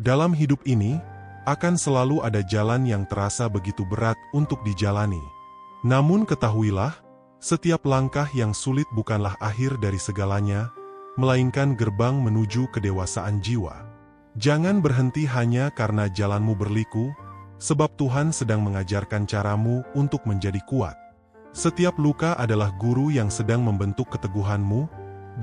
Dalam hidup ini, akan selalu ada jalan yang terasa begitu berat untuk dijalani. Namun ketahuilah, setiap langkah yang sulit bukanlah akhir dari segalanya, melainkan gerbang menuju kedewasaan jiwa. Jangan berhenti hanya karena jalanmu berliku, sebab Tuhan sedang mengajarkan caramu untuk menjadi kuat. Setiap luka adalah guru yang sedang membentuk keteguhanmu,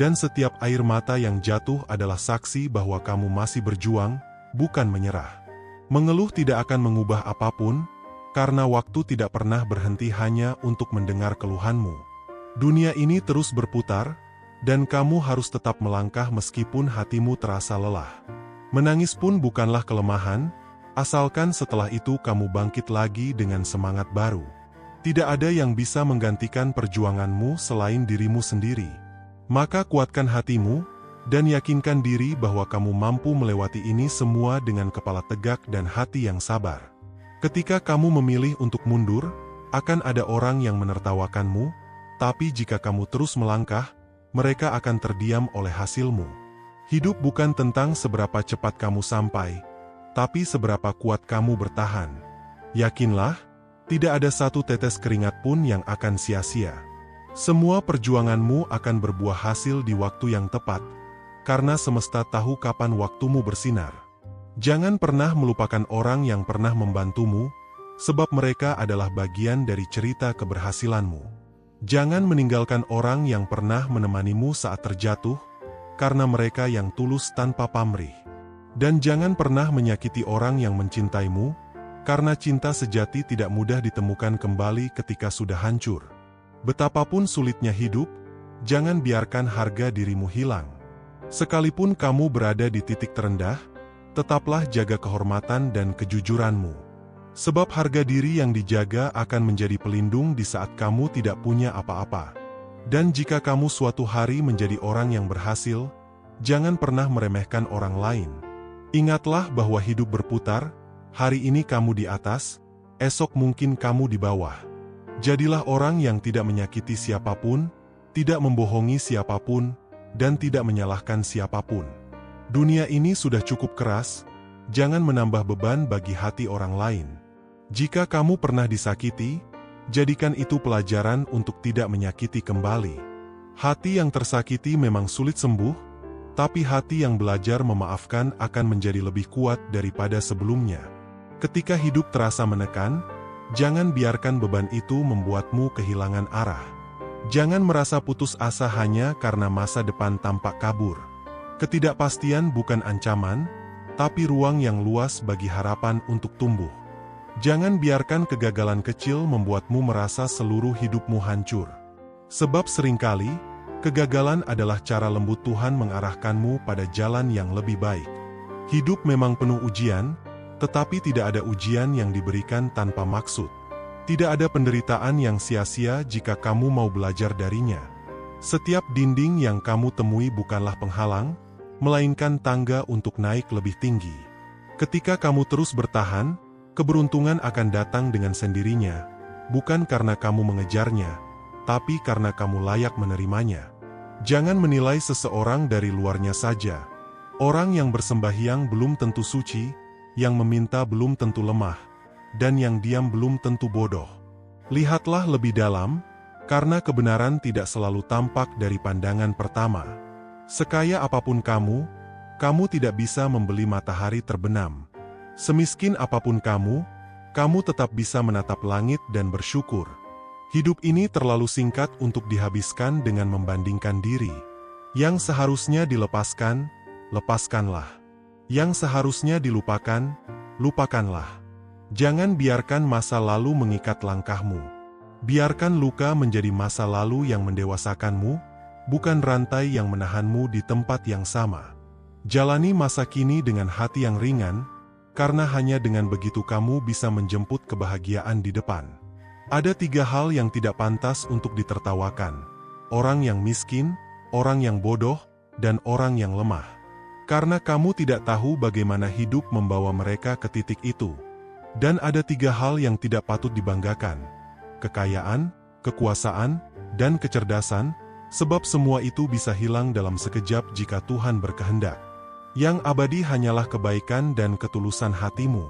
dan setiap air mata yang jatuh adalah saksi bahwa kamu masih berjuang, bukan menyerah. Mengeluh tidak akan mengubah apapun, karena waktu tidak pernah berhenti hanya untuk mendengar keluhanmu. Dunia ini terus berputar, dan kamu harus tetap melangkah meskipun hatimu terasa lelah. Menangis pun bukanlah kelemahan, asalkan setelah itu kamu bangkit lagi dengan semangat baru. Tidak ada yang bisa menggantikan perjuanganmu selain dirimu sendiri. Maka kuatkan hatimu, dan yakinkan diri bahwa kamu mampu melewati ini semua dengan kepala tegak dan hati yang sabar. Ketika kamu memilih untuk mundur, akan ada orang yang menertawakanmu, tapi jika kamu terus melangkah, mereka akan terdiam oleh hasilmu. Hidup bukan tentang seberapa cepat kamu sampai, tapi seberapa kuat kamu bertahan. Yakinlah, tidak ada satu tetes keringat pun yang akan sia-sia. Semua perjuanganmu akan berbuah hasil di waktu yang tepat, karena semesta tahu kapan waktumu bersinar. Jangan pernah melupakan orang yang pernah membantumu, sebab mereka adalah bagian dari cerita keberhasilanmu. Jangan meninggalkan orang yang pernah menemanimu saat terjatuh, karena mereka yang tulus tanpa pamrih. Dan jangan pernah menyakiti orang yang mencintaimu, karena cinta sejati tidak mudah ditemukan kembali ketika sudah hancur. Betapapun sulitnya hidup, jangan biarkan harga dirimu hilang. Sekalipun kamu berada di titik terendah, tetaplah jaga kehormatan dan kejujuranmu. Sebab harga diri yang dijaga akan menjadi pelindung di saat kamu tidak punya apa-apa. Dan jika kamu suatu hari menjadi orang yang berhasil, jangan pernah meremehkan orang lain. Ingatlah bahwa hidup berputar, hari ini kamu di atas, esok mungkin kamu di bawah. Jadilah orang yang tidak menyakiti siapapun, tidak membohongi siapapun, dan tidak menyalahkan siapapun. Dunia ini sudah cukup keras, jangan menambah beban bagi hati orang lain. Jika kamu pernah disakiti, jadikan itu pelajaran untuk tidak menyakiti kembali. Hati yang tersakiti memang sulit sembuh, tapi hati yang belajar memaafkan akan menjadi lebih kuat daripada sebelumnya. Ketika hidup terasa menekan, jangan biarkan beban itu membuatmu kehilangan arah. Jangan merasa putus asa hanya karena masa depan tampak kabur. Ketidakpastian bukan ancaman, tapi ruang yang luas bagi harapan untuk tumbuh. Jangan biarkan kegagalan kecil membuatmu merasa seluruh hidupmu hancur. Sebab seringkali, kegagalan adalah cara lembut Tuhan mengarahkanmu pada jalan yang lebih baik. Hidup memang penuh ujian, tetapi tidak ada ujian yang diberikan tanpa maksud. Tidak ada penderitaan yang sia-sia jika kamu mau belajar darinya. Setiap dinding yang kamu temui bukanlah penghalang, melainkan tangga untuk naik lebih tinggi. Ketika kamu terus bertahan, keberuntungan akan datang dengan sendirinya, bukan karena kamu mengejarnya, tapi karena kamu layak menerimanya. Jangan menilai seseorang dari luarnya saja. Orang yang bersembahyang belum tentu suci, yang meminta belum tentu lemah, dan yang diam belum tentu bodoh. Lihatlah lebih dalam, karena kebenaran tidak selalu tampak dari pandangan pertama. Sekaya apapun kamu tidak bisa membeli matahari terbenam. Semiskin apapun kamu tetap bisa menatap langit dan bersyukur. Hidup ini terlalu singkat untuk dihabiskan dengan membandingkan diri. Yang seharusnya dilepaskan, lepaskanlah. Yang seharusnya dilupakan, lupakanlah. Jangan biarkan masa lalu mengikat langkahmu. Biarkan luka menjadi masa lalu yang mendewasakanmu, bukan rantai yang menahanmu di tempat yang sama. Jalani masa kini dengan hati yang ringan, karena hanya dengan begitu kamu bisa menjemput kebahagiaan di depan. Ada 3 hal yang tidak pantas untuk ditertawakan: orang yang miskin, orang yang bodoh, dan orang yang lemah. Karena kamu tidak tahu bagaimana hidup membawa mereka ke titik itu. Dan ada 3 hal yang tidak patut dibanggakan: kekayaan, kekuasaan, dan kecerdasan, sebab semua itu bisa hilang dalam sekejap jika Tuhan berkehendak. Yang abadi hanyalah kebaikan dan ketulusan hatimu.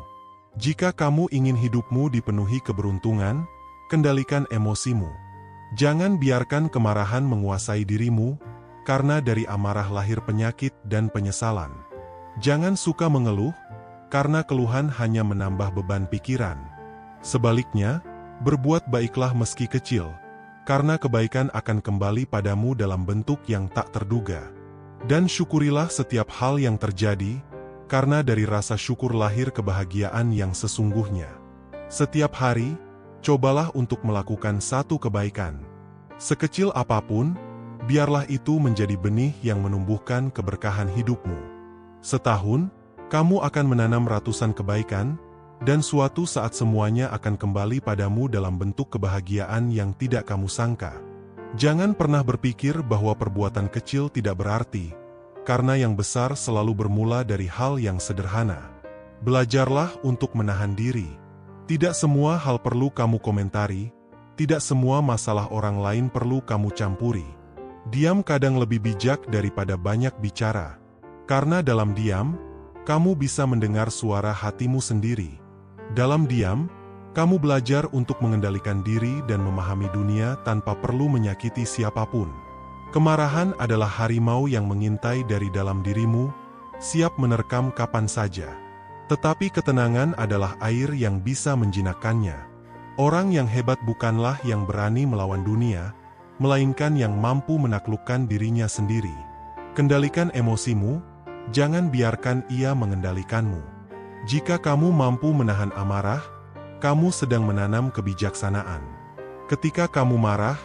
Jika kamu ingin hidupmu dipenuhi keberuntungan, kendalikan emosimu. Jangan biarkan kemarahan menguasai dirimu, karena dari amarah lahir penyakit dan penyesalan. Jangan suka mengeluh, karena keluhan hanya menambah beban pikiran. Sebaliknya, berbuat baiklah meski kecil, karena kebaikan akan kembali padamu dalam bentuk yang tak terduga. Dan syukurilah setiap hal yang terjadi, karena dari rasa syukur lahir kebahagiaan yang sesungguhnya. Setiap hari, cobalah untuk melakukan satu kebaikan. Sekecil apapun, biarlah itu menjadi benih yang menumbuhkan keberkahan hidupmu. Setahun, kamu akan menanam ratusan kebaikan, dan suatu saat semuanya akan kembali padamu dalam bentuk kebahagiaan yang tidak kamu sangka. Jangan pernah berpikir bahwa perbuatan kecil tidak berarti, karena yang besar selalu bermula dari hal yang sederhana. Belajarlah untuk menahan diri. Tidak semua hal perlu kamu komentari, tidak semua masalah orang lain perlu kamu campuri. Diam kadang lebih bijak daripada banyak bicara, karena dalam diam, kamu bisa mendengar suara hatimu sendiri. Dalam diam, kamu belajar untuk mengendalikan diri dan memahami dunia tanpa perlu menyakiti siapapun. Kemarahan adalah harimau yang mengintai dari dalam dirimu, siap menerkam kapan saja. Tetapi ketenangan adalah air yang bisa menjinakkannya. Orang yang hebat bukanlah yang berani melawan dunia, melainkan yang mampu menaklukkan dirinya sendiri. Kendalikan emosimu, jangan biarkan ia mengendalikanmu. Jika kamu mampu menahan amarah, kamu sedang menanam kebijaksanaan. Ketika kamu marah,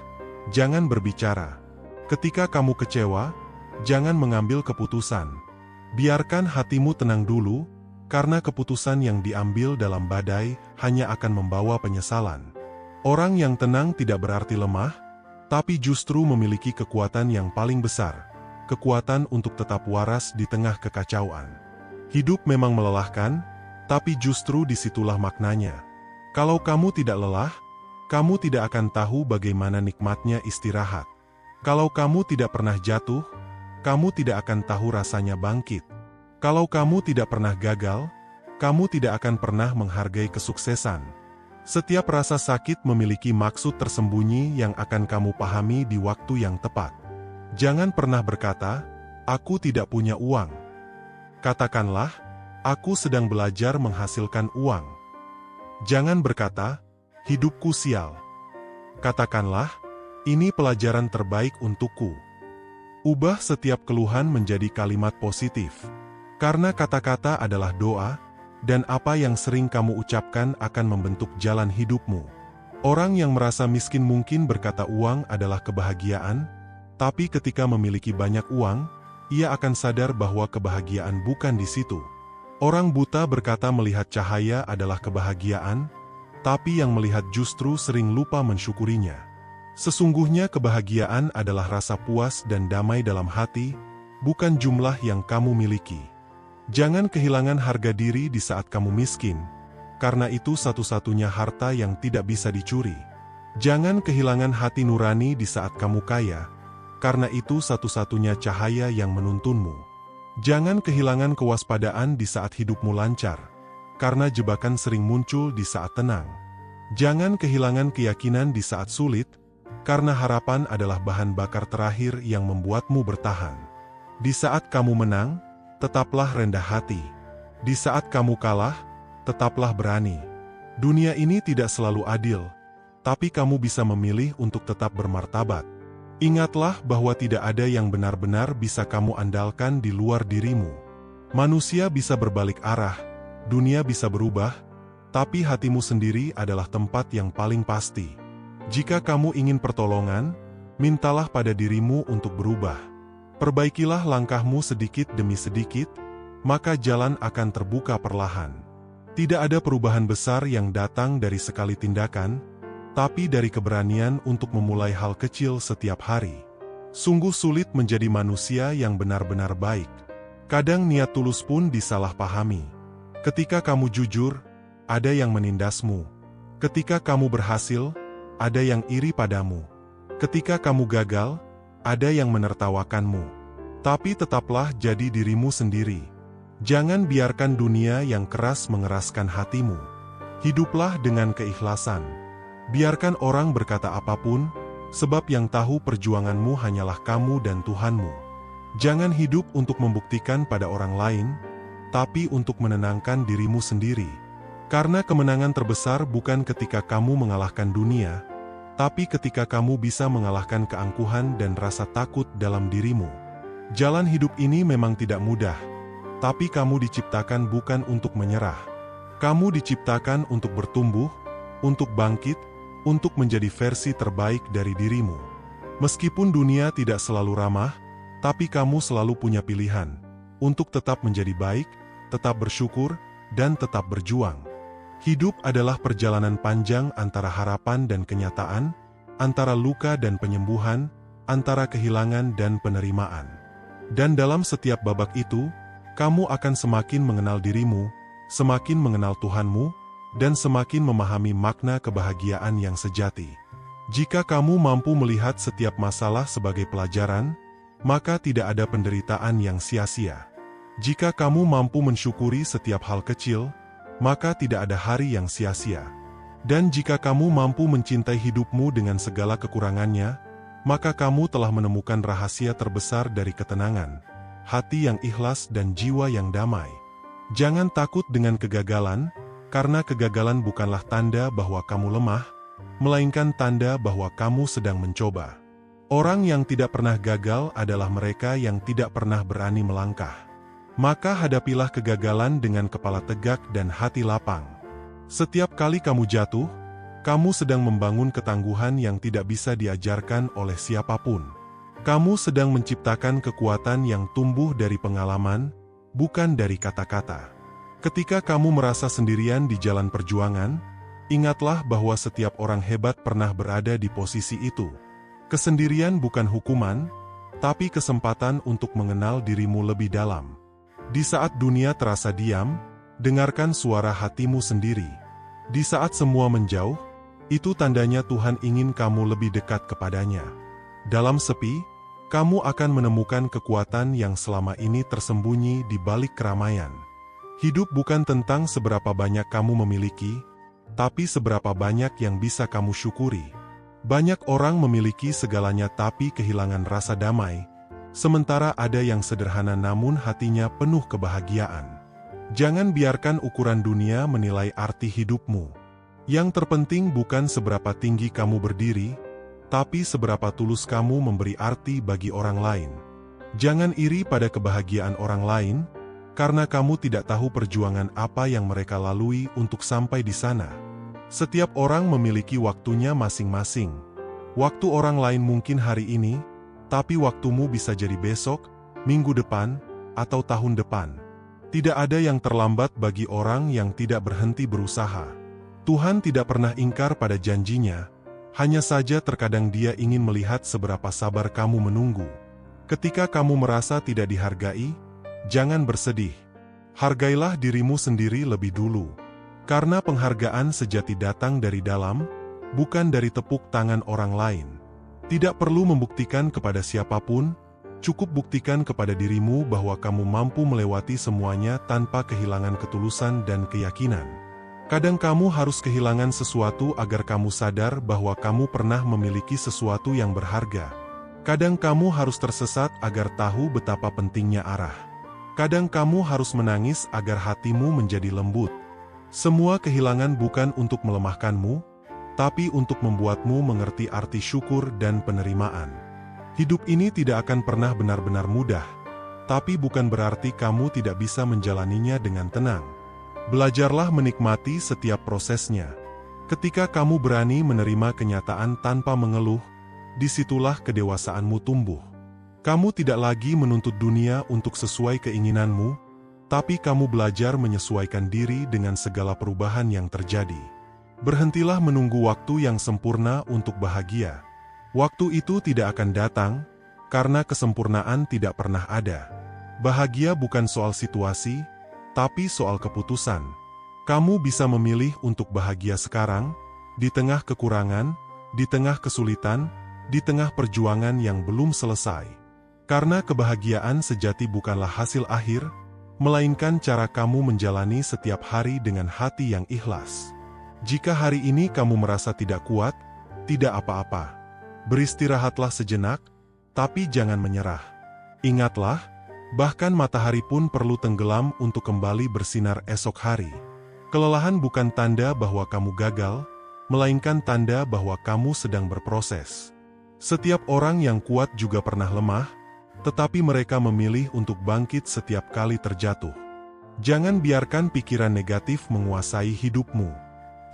jangan berbicara. Ketika kamu kecewa, jangan mengambil keputusan. Biarkan hatimu tenang dulu, karena keputusan yang diambil dalam badai hanya akan membawa penyesalan. Orang yang tenang tidak berarti lemah, tapi justru memiliki kekuatan yang paling besar, kekuatan untuk tetap waras di tengah kekacauan. Hidup memang melelahkan, tapi justru disitulah maknanya. Kalau kamu tidak lelah, kamu tidak akan tahu bagaimana nikmatnya istirahat. Kalau kamu tidak pernah jatuh, kamu tidak akan tahu rasanya bangkit. Kalau kamu tidak pernah gagal, kamu tidak akan pernah menghargai kesuksesan. Setiap rasa sakit memiliki maksud tersembunyi yang akan kamu pahami di waktu yang tepat. Jangan pernah berkata, "Aku tidak punya uang." Katakanlah, "Aku sedang belajar menghasilkan uang." Jangan berkata, "Hidupku sial." Katakanlah, "Ini pelajaran terbaik untukku." Ubah setiap keluhan menjadi kalimat positif. Karena kata-kata adalah doa, dan apa yang sering kamu ucapkan akan membentuk jalan hidupmu. Orang yang merasa miskin mungkin berkata uang adalah kebahagiaan, tapi ketika memiliki banyak uang, ia akan sadar bahwa kebahagiaan bukan di situ. Orang buta berkata melihat cahaya adalah kebahagiaan, tapi yang melihat justru sering lupa mensyukurinya. Sesungguhnya kebahagiaan adalah rasa puas dan damai dalam hati, bukan jumlah yang kamu miliki. Jangan kehilangan harga diri di saat kamu miskin, karena itu satu-satunya harta yang tidak bisa dicuri. Jangan kehilangan hati nurani di saat kamu kaya, karena itu satu-satunya cahaya yang menuntunmu. Jangan kehilangan kewaspadaan di saat hidupmu lancar, karena jebakan sering muncul di saat tenang. Jangan kehilangan keyakinan di saat sulit, karena harapan adalah bahan bakar terakhir yang membuatmu bertahan. Di saat kamu menang, tetaplah rendah hati. Di saat kamu kalah, tetaplah berani. Dunia ini tidak selalu adil, tapi kamu bisa memilih untuk tetap bermartabat. Ingatlah bahwa tidak ada yang benar-benar bisa kamu andalkan di luar dirimu. Manusia bisa berbalik arah, dunia bisa berubah, tapi hatimu sendiri adalah tempat yang paling pasti. Jika kamu ingin pertolongan, mintalah pada dirimu untuk berubah. Perbaikilah langkahmu sedikit demi sedikit, maka jalan akan terbuka perlahan. Tidak ada perubahan besar yang datang dari sekali tindakan, tapi dari keberanian untuk memulai hal kecil setiap hari. Sungguh sulit menjadi manusia yang benar-benar baik. Kadang niat tulus pun disalahpahami. Ketika kamu jujur, ada yang menindasmu. Ketika kamu berhasil, ada yang iri padamu. Ketika kamu gagal, ada yang menertawakanmu. Tapi tetaplah jadi dirimu sendiri. Jangan biarkan dunia yang keras mengeraskan hatimu. Hiduplah dengan keikhlasan. Biarkan orang berkata apapun, sebab yang tahu perjuanganmu hanyalah kamu dan Tuhanmu. Jangan hidup untuk membuktikan pada orang lain, tapi untuk menenangkan dirimu sendiri. Karena kemenangan terbesar bukan ketika kamu mengalahkan dunia, tapi ketika kamu bisa mengalahkan keangkuhan dan rasa takut dalam dirimu. Jalan hidup ini memang tidak mudah, tapi kamu diciptakan bukan untuk menyerah. Kamu diciptakan untuk bertumbuh, untuk bangkit, untuk menjadi versi terbaik dari dirimu. Meskipun dunia tidak selalu ramah, tapi kamu selalu punya pilihan untuk tetap menjadi baik, tetap bersyukur, dan tetap berjuang. Hidup adalah perjalanan panjang antara harapan dan kenyataan, antara luka dan penyembuhan, antara kehilangan dan penerimaan. Dan dalam setiap babak itu, kamu akan semakin mengenal dirimu, semakin mengenal Tuhanmu, dan semakin memahami makna kebahagiaan yang sejati. Jika kamu mampu melihat setiap masalah sebagai pelajaran, maka tidak ada penderitaan yang sia-sia. Jika kamu mampu mensyukuri setiap hal kecil, maka tidak ada hari yang sia-sia. Dan jika kamu mampu mencintai hidupmu dengan segala kekurangannya, maka kamu telah menemukan rahasia terbesar dari ketenangan, hati yang ikhlas dan jiwa yang damai. Jangan takut dengan kegagalan, karena kegagalan bukanlah tanda bahwa kamu lemah, melainkan tanda bahwa kamu sedang mencoba. Orang yang tidak pernah gagal adalah mereka yang tidak pernah berani melangkah. Maka hadapilah kegagalan dengan kepala tegak dan hati lapang. Setiap kali kamu jatuh, kamu sedang membangun ketangguhan yang tidak bisa diajarkan oleh siapapun. Kamu sedang menciptakan kekuatan yang tumbuh dari pengalaman, bukan dari kata-kata. Ketika kamu merasa sendirian di jalan perjuangan, ingatlah bahwa setiap orang hebat pernah berada di posisi itu. Kesendirian bukan hukuman, tapi kesempatan untuk mengenal dirimu lebih dalam. Di saat dunia terasa diam, dengarkan suara hatimu sendiri. Di saat semua menjauh, itu tandanya Tuhan ingin kamu lebih dekat kepadanya. Dalam sepi, kamu akan menemukan kekuatan yang selama ini tersembunyi di balik keramaian. Hidup bukan tentang seberapa banyak kamu memiliki, tapi seberapa banyak yang bisa kamu syukuri. Banyak orang memiliki segalanya tapi kehilangan rasa damai, sementara ada yang sederhana namun hatinya penuh kebahagiaan. Jangan biarkan ukuran dunia menilai arti hidupmu. Yang terpenting bukan seberapa tinggi kamu berdiri, tapi seberapa tulus kamu memberi arti bagi orang lain. Jangan iri pada kebahagiaan orang lain, karena kamu tidak tahu perjuangan apa yang mereka lalui untuk sampai di sana. Setiap orang memiliki waktunya masing-masing. Waktu orang lain mungkin hari ini, tapi waktumu bisa jadi besok, minggu depan, atau tahun depan. Tidak ada yang terlambat bagi orang yang tidak berhenti berusaha. Tuhan tidak pernah ingkar pada janjinya, hanya saja terkadang Dia ingin melihat seberapa sabar kamu menunggu. Ketika kamu merasa tidak dihargai, jangan bersedih. Hargailah dirimu sendiri lebih dulu. Karena penghargaan sejati datang dari dalam, bukan dari tepuk tangan orang lain. Tidak perlu membuktikan kepada siapapun, cukup buktikan kepada dirimu bahwa kamu mampu melewati semuanya tanpa kehilangan ketulusan dan keyakinan. Kadang kamu harus kehilangan sesuatu agar kamu sadar bahwa kamu pernah memiliki sesuatu yang berharga. Kadang kamu harus tersesat agar tahu betapa pentingnya arah. Kadang kamu harus menangis agar hatimu menjadi lembut. Semua kehilangan bukan untuk melemahkanmu, tapi untuk membuatmu mengerti arti syukur dan penerimaan. Hidup ini tidak akan pernah benar-benar mudah, tapi bukan berarti kamu tidak bisa menjalaninya dengan tenang. Belajarlah menikmati setiap prosesnya. Ketika kamu berani menerima kenyataan tanpa mengeluh, disitulah kedewasaanmu tumbuh. Kamu tidak lagi menuntut dunia untuk sesuai keinginanmu, tapi kamu belajar menyesuaikan diri dengan segala perubahan yang terjadi. Berhentilah menunggu waktu yang sempurna untuk bahagia. Waktu itu tidak akan datang, karena kesempurnaan tidak pernah ada. Bahagia bukan soal situasi, tapi soal keputusan. Kamu bisa memilih untuk bahagia sekarang, di tengah kekurangan, di tengah kesulitan, di tengah perjuangan yang belum selesai. Karena kebahagiaan sejati bukanlah hasil akhir, melainkan cara kamu menjalani setiap hari dengan hati yang ikhlas. Jika hari ini kamu merasa tidak kuat, tidak apa-apa. Beristirahatlah sejenak, tapi jangan menyerah. Ingatlah, bahkan matahari pun perlu tenggelam untuk kembali bersinar esok hari. Kelelahan bukan tanda bahwa kamu gagal, melainkan tanda bahwa kamu sedang berproses. Setiap orang yang kuat juga pernah lemah, tetapi mereka memilih untuk bangkit setiap kali terjatuh. Jangan biarkan pikiran negatif menguasai hidupmu.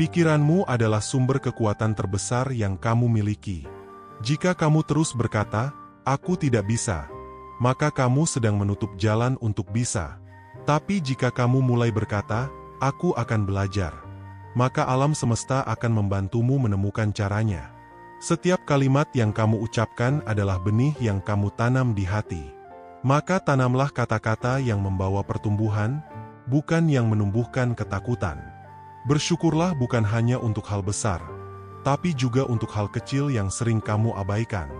Pikiranmu adalah sumber kekuatan terbesar yang kamu miliki. Jika kamu terus berkata, "Aku tidak bisa," maka kamu sedang menutup jalan untuk bisa. Tapi jika kamu mulai berkata, "Aku akan belajar," maka alam semesta akan membantumu menemukan caranya. Setiap kalimat yang kamu ucapkan adalah benih yang kamu tanam di hati. Maka tanamlah kata-kata yang membawa pertumbuhan, bukan yang menumbuhkan ketakutan. Bersyukurlah bukan hanya untuk hal besar, tapi juga untuk hal kecil yang sering kamu abaikan.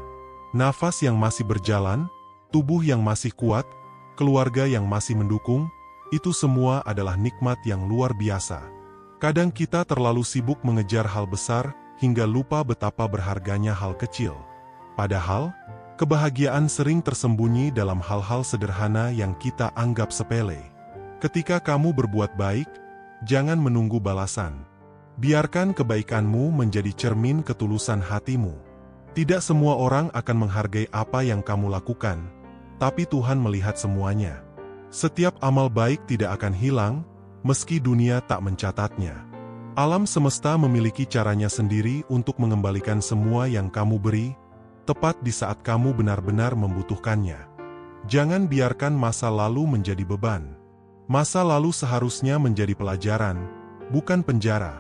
Nafas yang masih berjalan, tubuh yang masih kuat, keluarga yang masih mendukung, itu semua adalah nikmat yang luar biasa. Kadang kita terlalu sibuk mengejar hal besar, hingga lupa betapa berharganya hal kecil. Padahal, kebahagiaan sering tersembunyi dalam hal-hal sederhana yang kita anggap sepele. Ketika kamu berbuat baik, jangan menunggu balasan. Biarkan kebaikanmu menjadi cermin ketulusan hatimu. Tidak semua orang akan menghargai apa yang kamu lakukan, tapi Tuhan melihat semuanya. Setiap amal baik tidak akan hilang, meski dunia tak mencatatnya. Alam semesta memiliki caranya sendiri untuk mengembalikan semua yang kamu beri, tepat di saat kamu benar-benar membutuhkannya. Jangan biarkan masa lalu menjadi beban. Masa lalu seharusnya menjadi pelajaran, bukan penjara.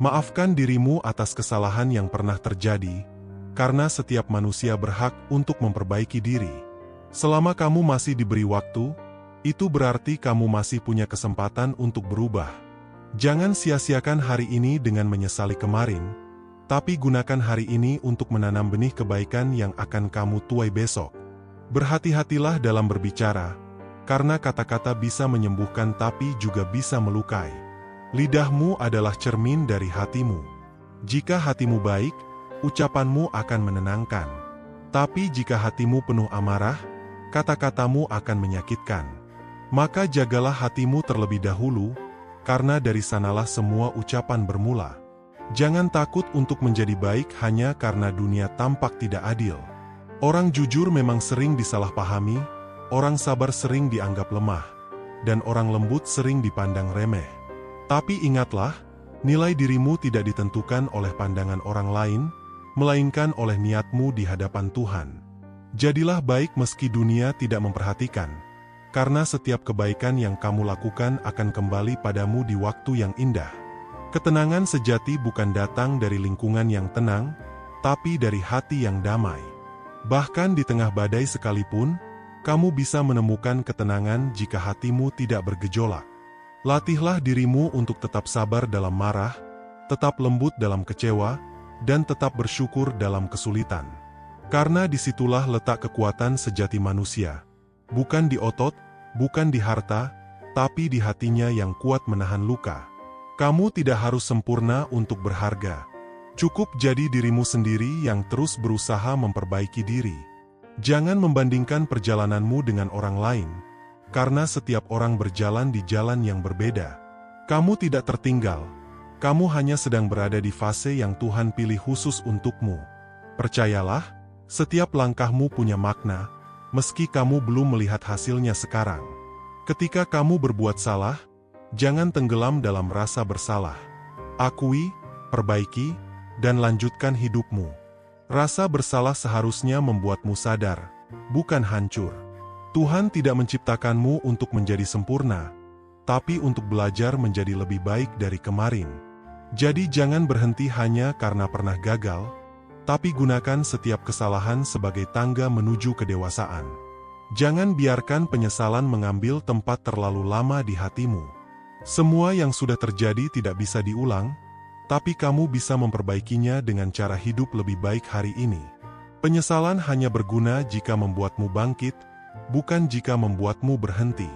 Maafkan dirimu atas kesalahan yang pernah terjadi, karena setiap manusia berhak untuk memperbaiki diri. Selama kamu masih diberi waktu, itu berarti kamu masih punya kesempatan untuk berubah. Jangan sia-siakan hari ini dengan menyesali kemarin, tapi gunakan hari ini untuk menanam benih kebaikan yang akan kamu tuai besok. Berhati-hatilah dalam berbicara, karena kata-kata bisa menyembuhkan tapi juga bisa melukai. Lidahmu adalah cermin dari hatimu. Jika hatimu baik, ucapanmu akan menenangkan. Tapi jika hatimu penuh amarah, kata-katamu akan menyakitkan. Maka jagalah hatimu terlebih dahulu, karena dari sanalah semua ucapan bermula. Jangan takut untuk menjadi baik hanya karena dunia tampak tidak adil. Orang jujur memang sering disalahpahami, orang sabar sering dianggap lemah, dan orang lembut sering dipandang remeh. Tapi ingatlah, nilai dirimu tidak ditentukan oleh pandangan orang lain, melainkan oleh niatmu di hadapan Tuhan. Jadilah baik meski dunia tidak memperhatikan, karena setiap kebaikan yang kamu lakukan akan kembali padamu di waktu yang indah. Ketenangan sejati bukan datang dari lingkungan yang tenang, tapi dari hati yang damai. Bahkan di tengah badai sekalipun, kamu bisa menemukan ketenangan jika hatimu tidak bergejolak. Latihlah dirimu untuk tetap sabar dalam marah, tetap lembut dalam kecewa, dan tetap bersyukur dalam kesulitan. Karena disitulah letak kekuatan sejati manusia. Bukan di otot, bukan di harta, tapi di hatinya yang kuat menahan luka. Kamu tidak harus sempurna untuk berharga. Cukup jadi dirimu sendiri yang terus berusaha memperbaiki diri. Jangan membandingkan perjalananmu dengan orang lain, karena setiap orang berjalan di jalan yang berbeda. Kamu tidak tertinggal, kamu hanya sedang berada di fase yang Tuhan pilih khusus untukmu. Percayalah, setiap langkahmu punya makna, meski kamu belum melihat hasilnya sekarang. Ketika kamu berbuat salah, jangan tenggelam dalam rasa bersalah. Akui, perbaiki, dan lanjutkan hidupmu. Rasa bersalah seharusnya membuatmu sadar, bukan hancur. Tuhan tidak menciptakanmu untuk menjadi sempurna, tapi untuk belajar menjadi lebih baik dari kemarin. Jadi jangan berhenti hanya karena pernah gagal, tapi gunakan setiap kesalahan sebagai tangga menuju kedewasaan. Jangan biarkan penyesalan mengambil tempat terlalu lama di hatimu. Semua yang sudah terjadi tidak bisa diulang, tapi kamu bisa memperbaikinya dengan cara hidup lebih baik hari ini. Penyesalan hanya berguna jika membuatmu bangkit, bukan jika membuatmu berhenti.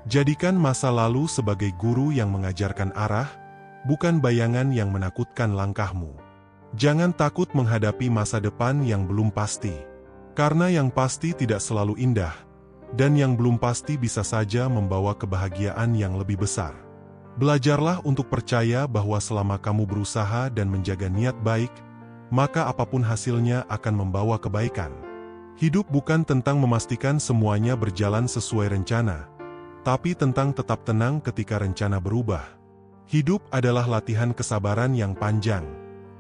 Jadikan masa lalu sebagai guru yang mengajarkan arah, bukan bayangan yang menakutkan langkahmu. Jangan takut menghadapi masa depan yang belum pasti. Karena yang pasti tidak selalu indah, dan yang belum pasti bisa saja membawa kebahagiaan yang lebih besar. Belajarlah untuk percaya bahwa selama kamu berusaha dan menjaga niat baik, maka apapun hasilnya akan membawa kebaikan. Hidup bukan tentang memastikan semuanya berjalan sesuai rencana, tapi tentang tetap tenang ketika rencana berubah. Hidup adalah latihan kesabaran yang panjang.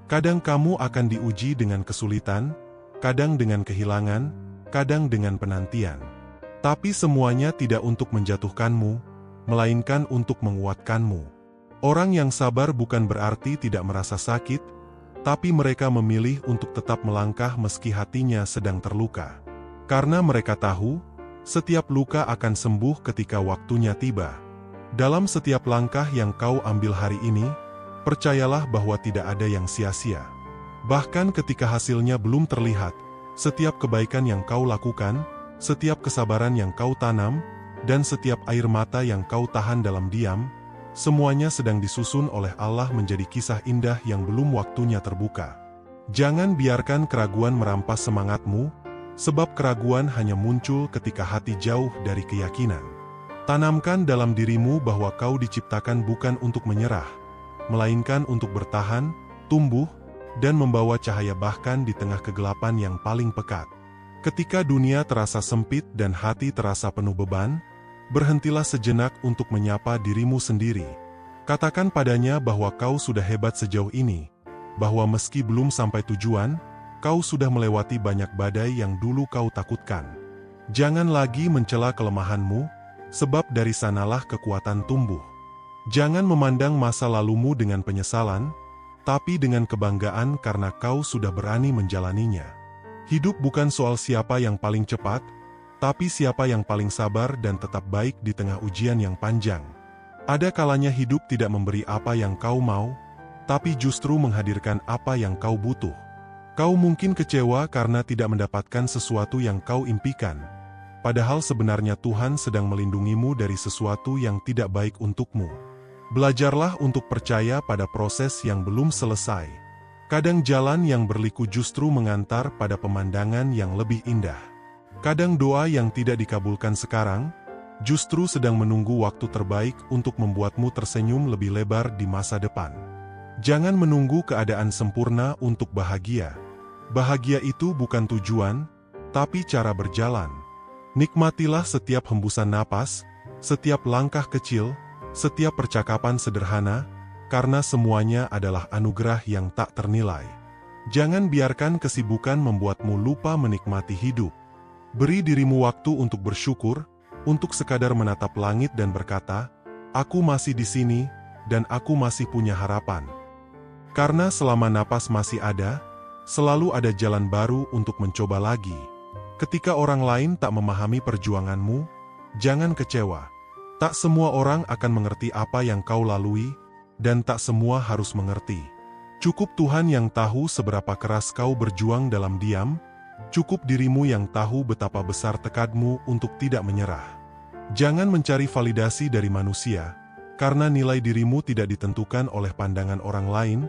Kadang kamu akan diuji dengan kesulitan, kadang dengan kehilangan, kadang dengan penantian. Tapi semuanya tidak untuk menjatuhkanmu, melainkan untuk menguatkanmu. Orang yang sabar bukan berarti tidak merasa sakit, tapi mereka memilih untuk tetap melangkah meski hatinya sedang terluka. Karena mereka tahu, setiap luka akan sembuh ketika waktunya tiba. Dalam setiap langkah yang kau ambil hari ini, percayalah bahwa tidak ada yang sia-sia. Bahkan ketika hasilnya belum terlihat, setiap kebaikan yang kau lakukan, setiap kesabaran yang kau tanam, dan setiap air mata yang kau tahan dalam diam, semuanya sedang disusun oleh Allah menjadi kisah indah yang belum waktunya terbuka. Jangan biarkan keraguan merampas semangatmu, sebab keraguan hanya muncul ketika hati jauh dari keyakinan. Tanamkan dalam dirimu bahwa kau diciptakan bukan untuk menyerah, melainkan untuk bertahan, tumbuh, dan membawa cahaya bahkan di tengah kegelapan yang paling pekat. Ketika dunia terasa sempit dan hati terasa penuh beban, berhentilah sejenak untuk menyapa dirimu sendiri. Katakan padanya bahwa kau sudah hebat sejauh ini, bahwa meski belum sampai tujuan, kau sudah melewati banyak badai yang dulu kau takutkan. Jangan lagi mencela kelemahanmu, sebab dari sanalah kekuatan tumbuh. Jangan memandang masa lalumu dengan penyesalan, tapi dengan kebanggaan karena kau sudah berani menjalaninya. Hidup bukan soal siapa yang paling cepat, tapi siapa yang paling sabar dan tetap baik di tengah ujian yang panjang. Ada kalanya hidup tidak memberi apa yang kau mau, tapi justru menghadirkan apa yang kau butuh. Kau mungkin kecewa karena tidak mendapatkan sesuatu yang kau impikan, padahal sebenarnya Tuhan sedang melindungimu dari sesuatu yang tidak baik untukmu. Belajarlah untuk percaya pada proses yang belum selesai. Kadang jalan yang berliku justru mengantar pada pemandangan yang lebih indah. Kadang doa yang tidak dikabulkan sekarang, justru sedang menunggu waktu terbaik untuk membuatmu tersenyum lebih lebar di masa depan. Jangan menunggu keadaan sempurna untuk bahagia. Bahagia itu bukan tujuan, tapi cara berjalan. Nikmatilah setiap hembusan napas, setiap langkah kecil, setiap percakapan sederhana, karena semuanya adalah anugerah yang tak ternilai. Jangan biarkan kesibukan membuatmu lupa menikmati hidup. Beri dirimu waktu untuk bersyukur, untuk sekadar menatap langit dan berkata, "Aku masih di sini, dan aku masih punya harapan." Karena selama napas masih ada, selalu ada jalan baru untuk mencoba lagi. Ketika orang lain tak memahami perjuanganmu, jangan kecewa. Tak semua orang akan mengerti apa yang kau lalui, dan tak semua harus mengerti. Cukup Tuhan yang tahu seberapa keras kau berjuang dalam diam, cukup dirimu yang tahu betapa besar tekadmu untuk tidak menyerah. Jangan mencari validasi dari manusia, karena nilai dirimu tidak ditentukan oleh pandangan orang lain,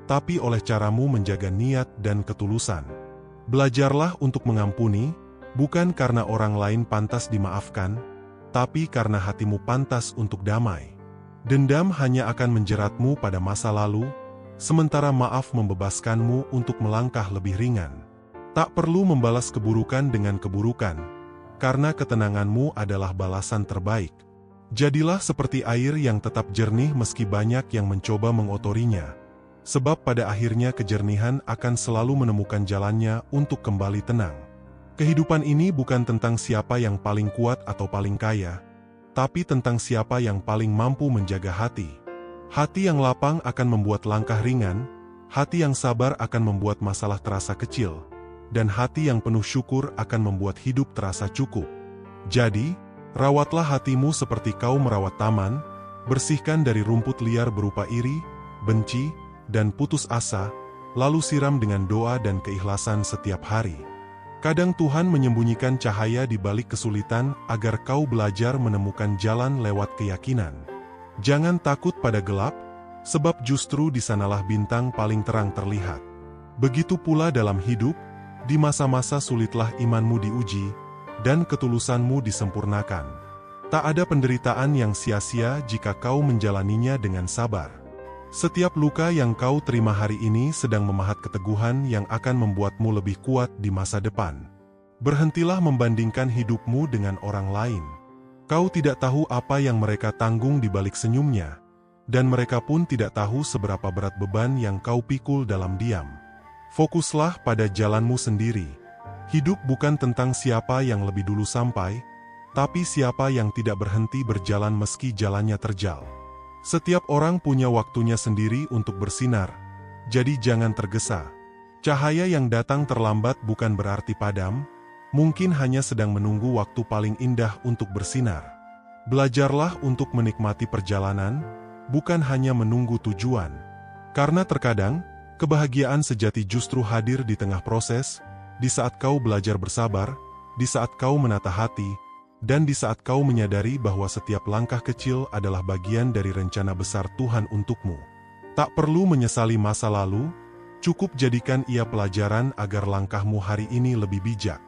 tapi oleh caramu menjaga niat dan ketulusan. Belajarlah untuk mengampuni, bukan karena orang lain pantas dimaafkan, tapi karena hatimu pantas untuk damai. Dendam hanya akan menjeratmu pada masa lalu, sementara maaf membebaskanmu untuk melangkah lebih ringan. Tak perlu membalas keburukan dengan keburukan, karena ketenanganmu adalah balasan terbaik. Jadilah seperti air yang tetap jernih meski banyak yang mencoba mengotorinya, sebab pada akhirnya kejernihan akan selalu menemukan jalannya untuk kembali tenang. Kehidupan ini bukan tentang siapa yang paling kuat atau paling kaya, tapi tentang siapa yang paling mampu menjaga hati. Hati yang lapang akan membuat langkah ringan, hati yang sabar akan membuat masalah terasa kecil, dan hati yang penuh syukur akan membuat hidup terasa cukup. Jadi, rawatlah hatimu seperti kau merawat taman, bersihkan dari rumput liar berupa iri, benci, dan putus asa, lalu siram dengan doa dan keikhlasan setiap hari. Kadang Tuhan menyembunyikan cahaya di balik kesulitan agar kau belajar menemukan jalan lewat keyakinan. Jangan takut pada gelap, sebab justru di sanalah bintang paling terang terlihat. Begitu pula dalam hidup, di masa-masa sulitlah imanmu diuji, dan ketulusanmu disempurnakan. Tak ada penderitaan yang sia-sia jika kau menjalaninya dengan sabar. Setiap luka yang kau terima hari ini sedang memahat keteguhan yang akan membuatmu lebih kuat di masa depan. Berhentilah membandingkan hidupmu dengan orang lain. Kau tidak tahu apa yang mereka tanggung di balik senyumnya, dan mereka pun tidak tahu seberapa berat beban yang kau pikul dalam diam. Fokuslah pada jalanmu sendiri. Hidup bukan tentang siapa yang lebih dulu sampai, tapi siapa yang tidak berhenti berjalan meski jalannya terjal. Setiap orang punya waktunya sendiri untuk bersinar, jadi jangan tergesa. Cahaya yang datang terlambat bukan berarti padam, mungkin hanya sedang menunggu waktu paling indah untuk bersinar. Belajarlah untuk menikmati perjalanan, bukan hanya menunggu tujuan. Karena terkadang, kebahagiaan sejati justru hadir di tengah proses, di saat kau belajar bersabar, di saat kau menata hati, dan di saat kau menyadari bahwa setiap langkah kecil adalah bagian dari rencana besar Tuhan untukmu. Tak perlu menyesali masa lalu, cukup jadikan ia pelajaran agar langkahmu hari ini lebih bijak.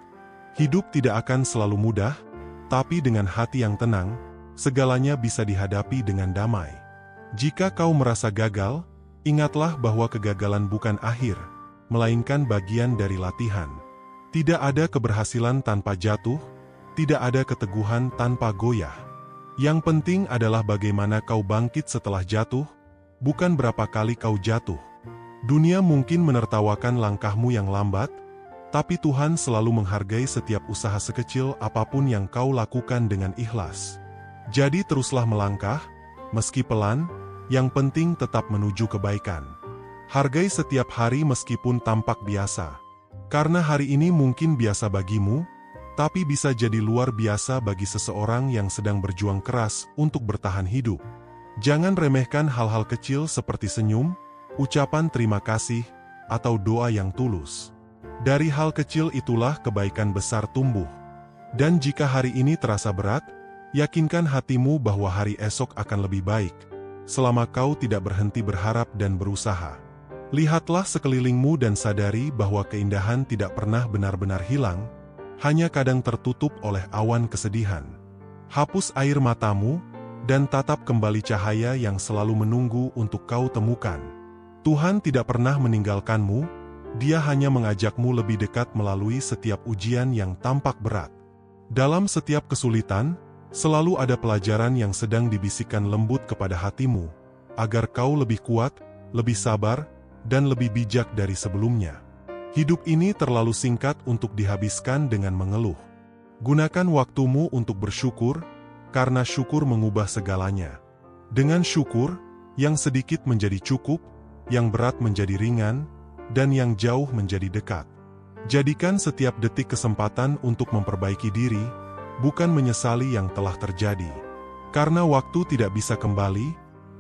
Hidup tidak akan selalu mudah, tapi dengan hati yang tenang, segalanya bisa dihadapi dengan damai. Jika kau merasa gagal, ingatlah bahwa kegagalan bukan akhir, melainkan bagian dari latihan. Tidak ada keberhasilan tanpa jatuh, tidak ada keteguhan tanpa goyah. Yang penting adalah bagaimana kau bangkit setelah jatuh, bukan berapa kali kau jatuh. Dunia mungkin menertawakan langkahmu yang lambat, tapi Tuhan selalu menghargai setiap usaha sekecil apapun yang kau lakukan dengan ikhlas. Jadi teruslah melangkah, meski pelan, yang penting tetap menuju kebaikan. Hargai setiap hari meskipun tampak biasa. Karena hari ini mungkin biasa bagimu, tapi bisa jadi luar biasa bagi seseorang yang sedang berjuang keras untuk bertahan hidup. Jangan remehkan hal-hal kecil seperti senyum, ucapan terima kasih, atau doa yang tulus. Dari hal kecil itulah kebaikan besar tumbuh. Dan jika hari ini terasa berat, yakinkan hatimu bahwa hari esok akan lebih baik, selama kau tidak berhenti berharap dan berusaha. Lihatlah sekelilingmu dan sadari bahwa keindahan tidak pernah benar-benar hilang, hanya kadang tertutup oleh awan kesedihan. Hapus air matamu, dan tatap kembali cahaya yang selalu menunggu untuk kau temukan. Tuhan tidak pernah meninggalkanmu, Dia hanya mengajakmu lebih dekat melalui setiap ujian yang tampak berat. Dalam setiap kesulitan, selalu ada pelajaran yang sedang dibisikkan lembut kepada hatimu, agar kau lebih kuat, lebih sabar, dan lebih bijak dari sebelumnya. Hidup ini terlalu singkat untuk dihabiskan dengan mengeluh. Gunakan waktumu untuk bersyukur, karena syukur mengubah segalanya. Dengan syukur, yang sedikit menjadi cukup, yang berat menjadi ringan, dan yang jauh menjadi dekat. Jadikan setiap detik kesempatan untuk memperbaiki diri, bukan menyesali yang telah terjadi. Karena waktu tidak bisa kembali,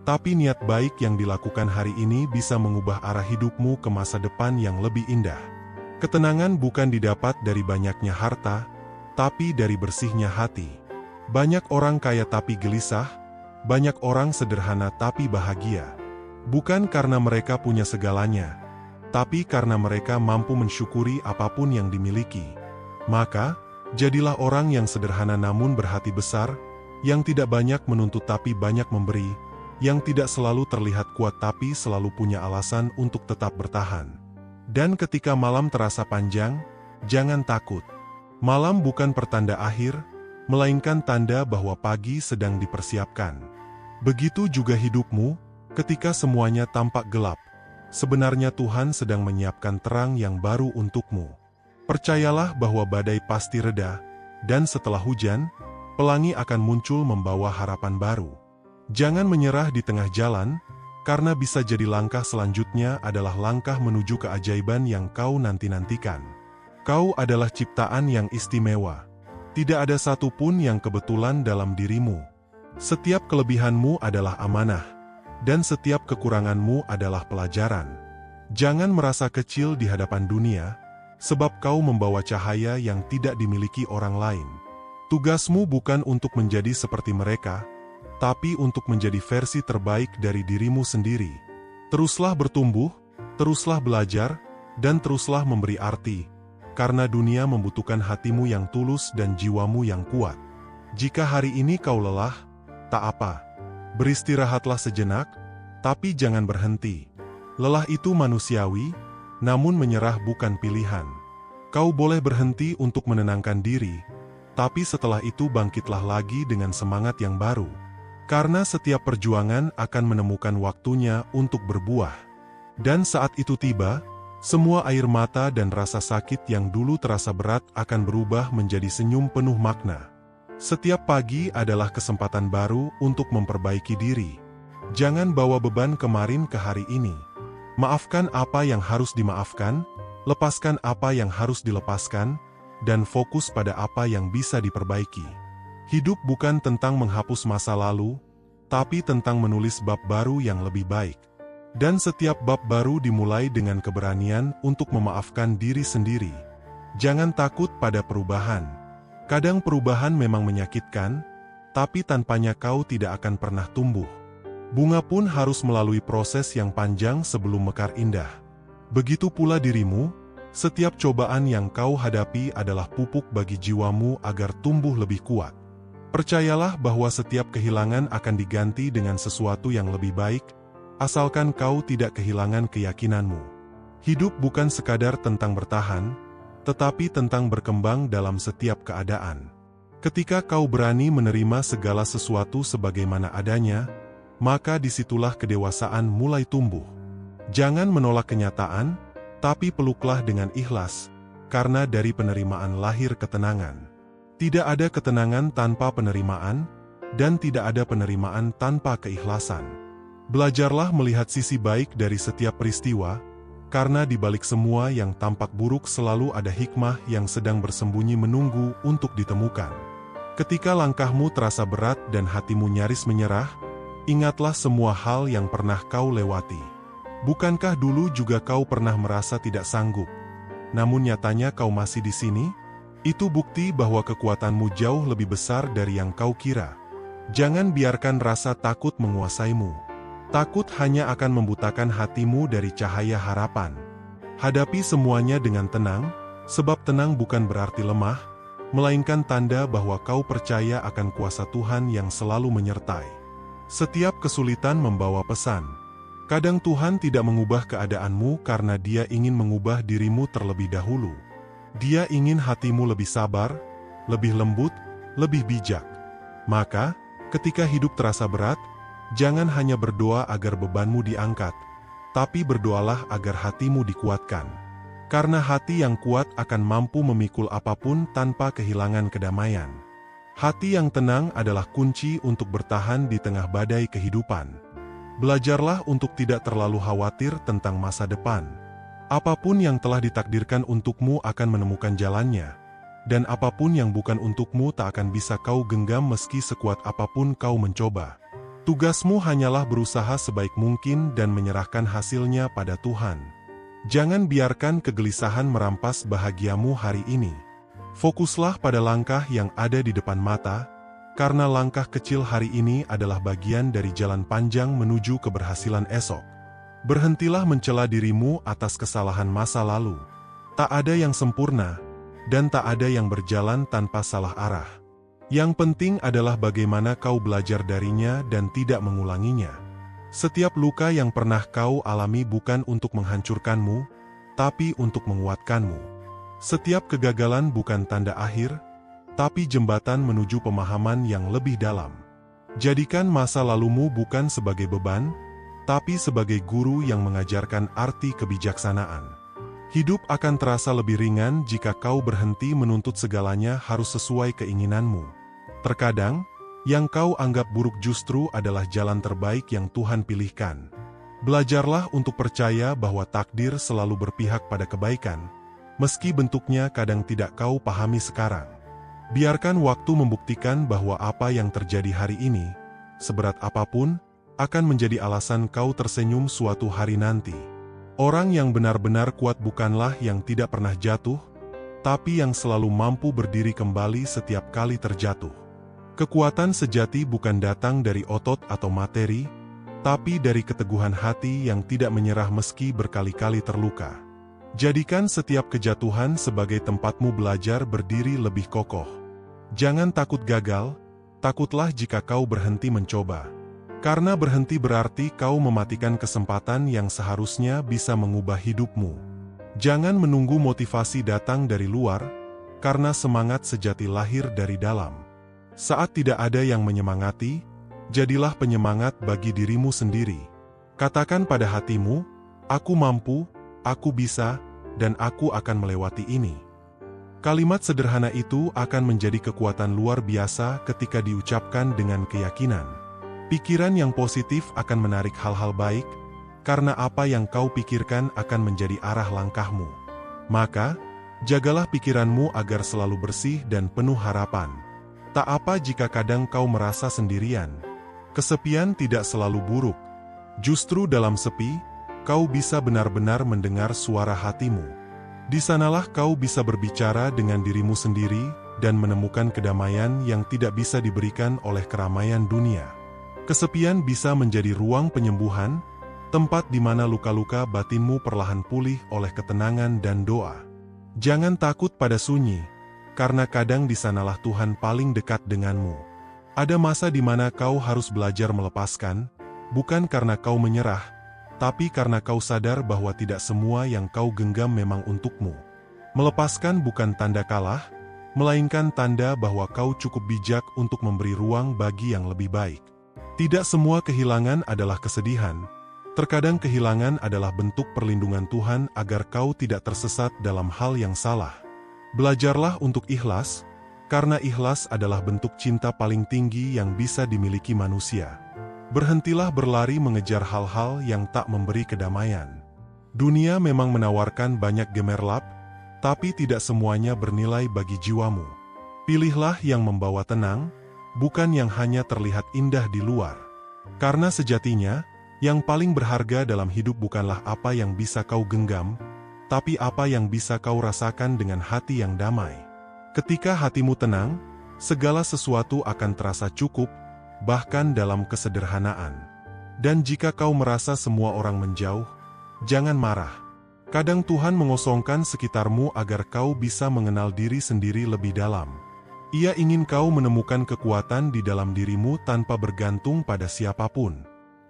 tapi niat baik yang dilakukan hari ini bisa mengubah arah hidupmu ke masa depan yang lebih indah. Ketenangan bukan didapat dari banyaknya harta, tapi dari bersihnya hati. Banyak orang kaya tapi gelisah, banyak orang sederhana tapi bahagia. Bukan karena mereka punya segalanya, tapi karena mereka mampu mensyukuri apapun yang dimiliki. Maka, jadilah orang yang sederhana namun berhati besar, yang tidak banyak menuntut tapi banyak memberi, yang tidak selalu terlihat kuat tapi selalu punya alasan untuk tetap bertahan. Dan ketika malam terasa panjang, jangan takut. Malam bukan pertanda akhir, melainkan tanda bahwa pagi sedang dipersiapkan. Begitu juga hidupmu, ketika semuanya tampak gelap, sebenarnya Tuhan sedang menyiapkan terang yang baru untukmu. Percayalah bahwa badai pasti reda, dan setelah hujan, pelangi akan muncul membawa harapan baru. Jangan menyerah di tengah jalan, karena bisa jadi langkah selanjutnya adalah langkah menuju keajaiban yang kau nanti-nantikan. Kau adalah ciptaan yang istimewa. Tidak ada satupun yang kebetulan dalam dirimu. Setiap kelebihanmu adalah amanah, dan setiap kekuranganmu adalah pelajaran. Jangan merasa kecil di hadapan dunia, sebab kau membawa cahaya yang tidak dimiliki orang lain. Tugasmu bukan untuk menjadi seperti mereka, tapi untuk menjadi versi terbaik dari dirimu sendiri. Teruslah bertumbuh, teruslah belajar, dan teruslah memberi arti, karena dunia membutuhkan hatimu yang tulus dan jiwamu yang kuat. Jika hari ini kau lelah, tak apa. Beristirahatlah sejenak, tapi jangan berhenti. Lelah itu manusiawi, namun menyerah bukan pilihan. Kau boleh berhenti untuk menenangkan diri, tapi setelah itu bangkitlah lagi dengan semangat yang baru. Karena setiap perjuangan akan menemukan waktunya untuk berbuah. Dan saat itu tiba, semua air mata dan rasa sakit yang dulu terasa berat akan berubah menjadi senyum penuh makna. Setiap pagi adalah kesempatan baru untuk memperbaiki diri. Jangan bawa beban kemarin ke hari ini. Maafkan apa yang harus dimaafkan, lepaskan apa yang harus dilepaskan, dan fokus pada apa yang bisa diperbaiki. Hidup bukan tentang menghapus masa lalu, tapi tentang menulis bab baru yang lebih baik. Dan setiap bab baru dimulai dengan keberanian untuk memaafkan diri sendiri. Jangan takut pada perubahan. Kadang perubahan memang menyakitkan, tapi tanpanya kau tidak akan pernah tumbuh. Bunga pun harus melalui proses yang panjang sebelum mekar indah. Begitu pula dirimu, setiap cobaan yang kau hadapi adalah pupuk bagi jiwamu agar tumbuh lebih kuat. Percayalah bahwa setiap kehilangan akan diganti dengan sesuatu yang lebih baik, asalkan kau tidak kehilangan keyakinanmu. Hidup bukan sekadar tentang bertahan, tetapi tentang berkembang dalam setiap keadaan. Ketika kau berani menerima segala sesuatu sebagaimana adanya, maka disitulah kedewasaan mulai tumbuh. Jangan menolak kenyataan, tapi peluklah dengan ikhlas, karena dari penerimaan lahir ketenangan. Tidak ada ketenangan tanpa penerimaan, dan tidak ada penerimaan tanpa keikhlasan. Belajarlah melihat sisi baik dari setiap peristiwa, karena di balik semua yang tampak buruk selalu ada hikmah yang sedang bersembunyi menunggu untuk ditemukan. Ketika langkahmu terasa berat dan hatimu nyaris menyerah, ingatlah semua hal yang pernah kau lewati. Bukankah dulu juga kau pernah merasa tidak sanggup? Namun nyatanya kau masih di sini? Itu bukti bahwa kekuatanmu jauh lebih besar dari yang kau kira. Jangan biarkan rasa takut menguasaimu. Takut hanya akan membutakan hatimu dari cahaya harapan. Hadapi semuanya dengan tenang, sebab tenang bukan berarti lemah, melainkan tanda bahwa kau percaya akan kuasa Tuhan yang selalu menyertai. Setiap kesulitan membawa pesan. Kadang Tuhan tidak mengubah keadaanmu karena Dia ingin mengubah dirimu terlebih dahulu. Dia ingin hatimu lebih sabar, lebih lembut, lebih bijak. Maka, ketika hidup terasa berat, jangan hanya berdoa agar bebanmu diangkat, tapi berdoalah agar hatimu dikuatkan. Karena hati yang kuat akan mampu memikul apapun tanpa kehilangan kedamaian. Hati yang tenang adalah kunci untuk bertahan di tengah badai kehidupan. Belajarlah untuk tidak terlalu khawatir tentang masa depan. Apapun yang telah ditakdirkan untukmu akan menemukan jalannya, dan apapun yang bukan untukmu tak akan bisa kau genggam meski sekuat apapun kau mencoba. Tugasmu hanyalah berusaha sebaik mungkin dan menyerahkan hasilnya pada Tuhan. Jangan biarkan kegelisahan merampas bahagiamu hari ini. Fokuslah pada langkah yang ada di depan mata, karena langkah kecil hari ini adalah bagian dari jalan panjang menuju keberhasilan esok. Berhentilah mencela dirimu atas kesalahan masa lalu. Tak ada yang sempurna, dan tak ada yang berjalan tanpa salah arah. Yang penting adalah bagaimana kau belajar darinya dan tidak mengulanginya. Setiap luka yang pernah kau alami bukan untuk menghancurkanmu, tapi untuk menguatkanmu. Setiap kegagalan bukan tanda akhir, tapi jembatan menuju pemahaman yang lebih dalam. Jadikan masa lalumu bukan sebagai beban, tapi sebagai guru yang mengajarkan arti kebijaksanaan. Hidup akan terasa lebih ringan jika kau berhenti menuntut segalanya harus sesuai keinginanmu. Terkadang, yang kau anggap buruk justru adalah jalan terbaik yang Tuhan pilihkan. Belajarlah untuk percaya bahwa takdir selalu berpihak pada kebaikan, meski bentuknya kadang tidak kau pahami sekarang. Biarkan waktu membuktikan bahwa apa yang terjadi hari ini, seberat apapun, akan menjadi alasan kau tersenyum suatu hari nanti. Orang yang benar-benar kuat bukanlah yang tidak pernah jatuh, tapi yang selalu mampu berdiri kembali setiap kali terjatuh. Kekuatan sejati bukan datang dari otot atau materi, tapi dari keteguhan hati yang tidak menyerah meski berkali-kali terluka. Jadikan setiap kejatuhan sebagai tempatmu belajar berdiri lebih kokoh. Jangan takut gagal, takutlah jika kau berhenti mencoba. Karena berhenti berarti kau mematikan kesempatan yang seharusnya bisa mengubah hidupmu. Jangan menunggu motivasi datang dari luar, karena semangat sejati lahir dari dalam. Saat tidak ada yang menyemangati, jadilah penyemangat bagi dirimu sendiri. Katakan pada hatimu, aku mampu, aku bisa, dan aku akan melewati ini. Kalimat sederhana itu akan menjadi kekuatan luar biasa ketika diucapkan dengan keyakinan. Pikiran yang positif akan menarik hal-hal baik, karena apa yang kau pikirkan akan menjadi arah langkahmu. Maka, jagalah pikiranmu agar selalu bersih dan penuh harapan. Tak apa jika kadang kau merasa sendirian. Kesepian tidak selalu buruk. Justru dalam sepi, kau bisa benar-benar mendengar suara hatimu. Di sanalah kau bisa berbicara dengan dirimu sendiri dan menemukan kedamaian yang tidak bisa diberikan oleh keramaian dunia. Kesepian bisa menjadi ruang penyembuhan, tempat di mana luka-luka batinmu perlahan pulih oleh ketenangan dan doa. Jangan takut pada sunyi, karena kadang di sanalah Tuhan paling dekat denganmu. Ada masa di mana kau harus belajar melepaskan, bukan karena kau menyerah, tapi karena kau sadar bahwa tidak semua yang kau genggam memang untukmu. Melepaskan bukan tanda kalah, melainkan tanda bahwa kau cukup bijak untuk memberi ruang bagi yang lebih baik. Tidak semua kehilangan adalah kesedihan. Terkadang kehilangan adalah bentuk perlindungan Tuhan agar kau tidak tersesat dalam hal yang salah. Belajarlah untuk ikhlas, karena ikhlas adalah bentuk cinta paling tinggi yang bisa dimiliki manusia. Berhentilah berlari mengejar hal-hal yang tak memberi kedamaian. Dunia memang menawarkan banyak gemerlap, tapi tidak semuanya bernilai bagi jiwamu. Pilihlah yang membawa tenang, bukan yang hanya terlihat indah di luar. Karena sejatinya, yang paling berharga dalam hidup bukanlah apa yang bisa kau genggam, tapi apa yang bisa kau rasakan dengan hati yang damai. Ketika hatimu tenang, segala sesuatu akan terasa cukup, bahkan dalam kesederhanaan. Dan jika kau merasa semua orang menjauh, jangan marah. Kadang Tuhan mengosongkan sekitarmu agar kau bisa mengenal diri sendiri lebih dalam. Ia ingin kau menemukan kekuatan di dalam dirimu tanpa bergantung pada siapapun.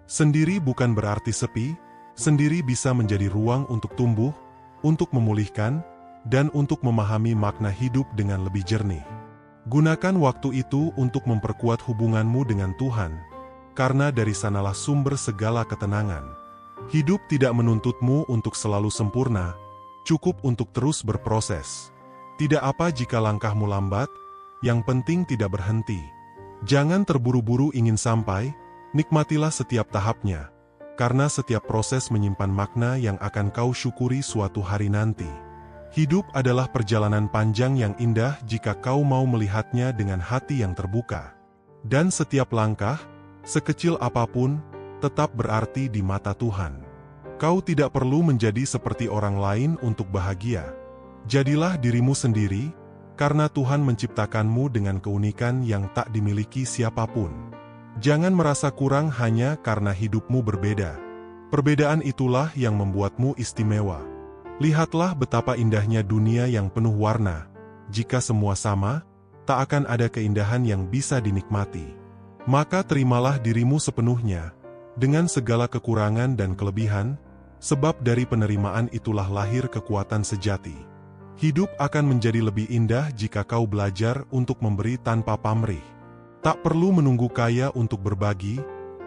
Sendiri bukan berarti sepi, sendiri bisa menjadi ruang untuk tumbuh, untuk memulihkan, dan untuk memahami makna hidup dengan lebih jernih. Gunakan waktu itu untuk memperkuat hubunganmu dengan Tuhan, karena dari sanalah sumber segala ketenangan. Hidup tidak menuntutmu untuk selalu sempurna, cukup untuk terus berproses. Tidak apa jika langkahmu lambat, yang penting tidak berhenti. Jangan terburu-buru ingin sampai, nikmatilah setiap tahapnya, karena setiap proses menyimpan makna yang akan kau syukuri suatu hari nanti. Hidup adalah perjalanan panjang yang indah jika kau mau melihatnya dengan hati yang terbuka. Dan setiap langkah, sekecil apapun, tetap berarti di mata Tuhan. Kau tidak perlu menjadi seperti orang lain untuk bahagia. Jadilah dirimu sendiri, karena Tuhan menciptakanmu dengan keunikan yang tak dimiliki siapapun. Jangan merasa kurang hanya karena hidupmu berbeda. Perbedaan itulah yang membuatmu istimewa. Lihatlah betapa indahnya dunia yang penuh warna. Jika semua sama, tak akan ada keindahan yang bisa dinikmati. Maka terimalah dirimu sepenuhnya, dengan segala kekurangan dan kelebihan, sebab dari penerimaan itulah lahir kekuatan sejati. Hidup akan menjadi lebih indah jika kau belajar untuk memberi tanpa pamrih. Tak perlu menunggu kaya untuk berbagi,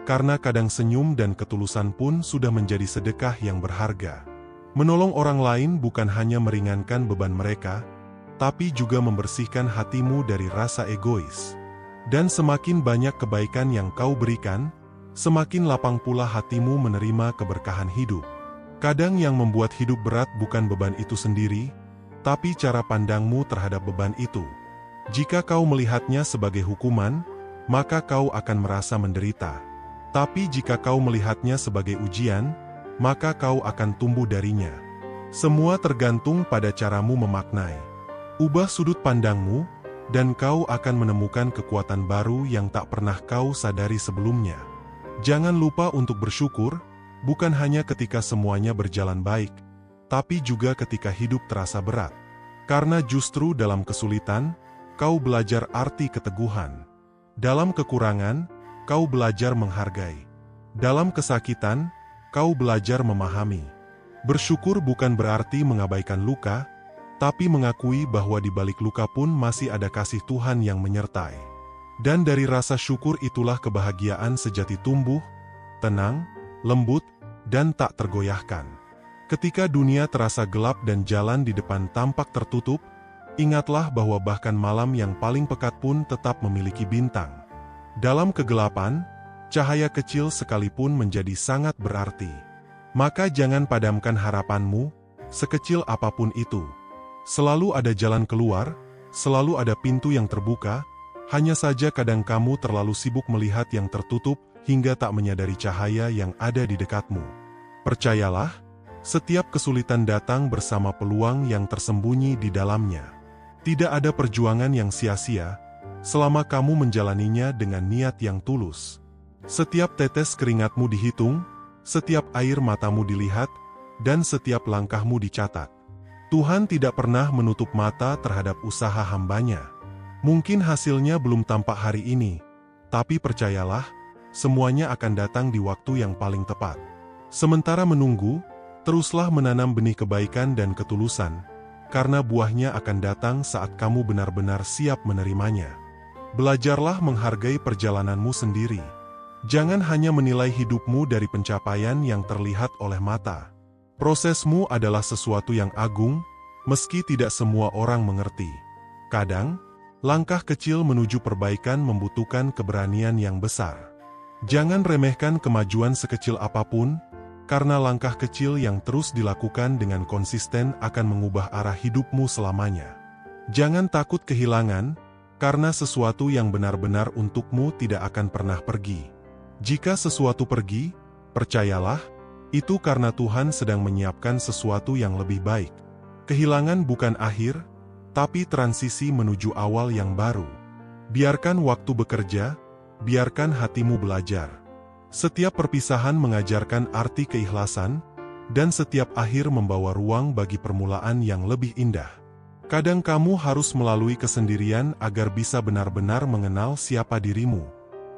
karena kadang senyum dan ketulusan pun sudah menjadi sedekah yang berharga. Menolong orang lain bukan hanya meringankan beban mereka, tapi juga membersihkan hatimu dari rasa egois. Dan semakin banyak kebaikan yang kau berikan, semakin lapang pula hatimu menerima keberkahan hidup. Kadang yang membuat hidup berat bukan beban itu sendiri, tapi cara pandangmu terhadap beban itu. Jika kau melihatnya sebagai hukuman, maka kau akan merasa menderita. Tapi jika kau melihatnya sebagai ujian, maka kau akan tumbuh darinya. Semua tergantung pada caramu memaknai. Ubah sudut pandangmu, dan kau akan menemukan kekuatan baru yang tak pernah kau sadari sebelumnya. Jangan lupa untuk bersyukur, bukan hanya ketika semuanya berjalan baik, tapi juga ketika hidup terasa berat. Karena justru dalam kesulitan, kau belajar arti keteguhan. Dalam kekurangan, kau belajar menghargai. Dalam kesakitan, kau belajar memahami. Bersyukur bukan berarti mengabaikan luka, tapi mengakui bahwa di balik luka pun masih ada kasih Tuhan yang menyertai. Dan dari rasa syukur itulah kebahagiaan sejati tumbuh, tenang, lembut, dan tak tergoyahkan. Ketika dunia terasa gelap dan jalan di depan tampak tertutup, ingatlah bahwa bahkan malam yang paling pekat pun tetap memiliki bintang. Dalam kegelapan, cahaya kecil sekalipun menjadi sangat berarti. Maka jangan padamkan harapanmu, sekecil apapun itu. Selalu ada jalan keluar, selalu ada pintu yang terbuka, hanya saja kadang kamu terlalu sibuk melihat yang tertutup hingga tak menyadari cahaya yang ada di dekatmu. Percayalah, setiap kesulitan datang bersama peluang yang tersembunyi di dalamnya. Tidak ada perjuangan yang sia-sia, selama kamu menjalaninya dengan niat yang tulus. Setiap tetes keringatmu dihitung, setiap air matamu dilihat, dan setiap langkahmu dicatat. Tuhan tidak pernah menutup mata terhadap usaha hambanya. Mungkin hasilnya belum tampak hari ini, tapi percayalah, semuanya akan datang di waktu yang paling tepat. Sementara menunggu, teruslah menanam benih kebaikan dan ketulusan, karena buahnya akan datang saat kamu benar-benar siap menerimanya. Belajarlah menghargai perjalananmu sendiri. Jangan hanya menilai hidupmu dari pencapaian yang terlihat oleh mata. Prosesmu adalah sesuatu yang agung, meski tidak semua orang mengerti. Kadang, langkah kecil menuju perbaikan membutuhkan keberanian yang besar. Jangan remehkan kemajuan sekecil apapun, karena langkah kecil yang terus dilakukan dengan konsisten akan mengubah arah hidupmu selamanya. Jangan takut kehilangan, karena sesuatu yang benar-benar untukmu tidak akan pernah pergi. Jika sesuatu pergi, percayalah, itu karena Tuhan sedang menyiapkan sesuatu yang lebih baik. Kehilangan bukan akhir, tapi transisi menuju awal yang baru. Biarkan waktu bekerja, biarkan hatimu belajar. Setiap perpisahan mengajarkan arti keikhlasan, dan setiap akhir membawa ruang bagi permulaan yang lebih indah. Kadang kamu harus melalui kesendirian agar bisa benar-benar mengenal siapa dirimu.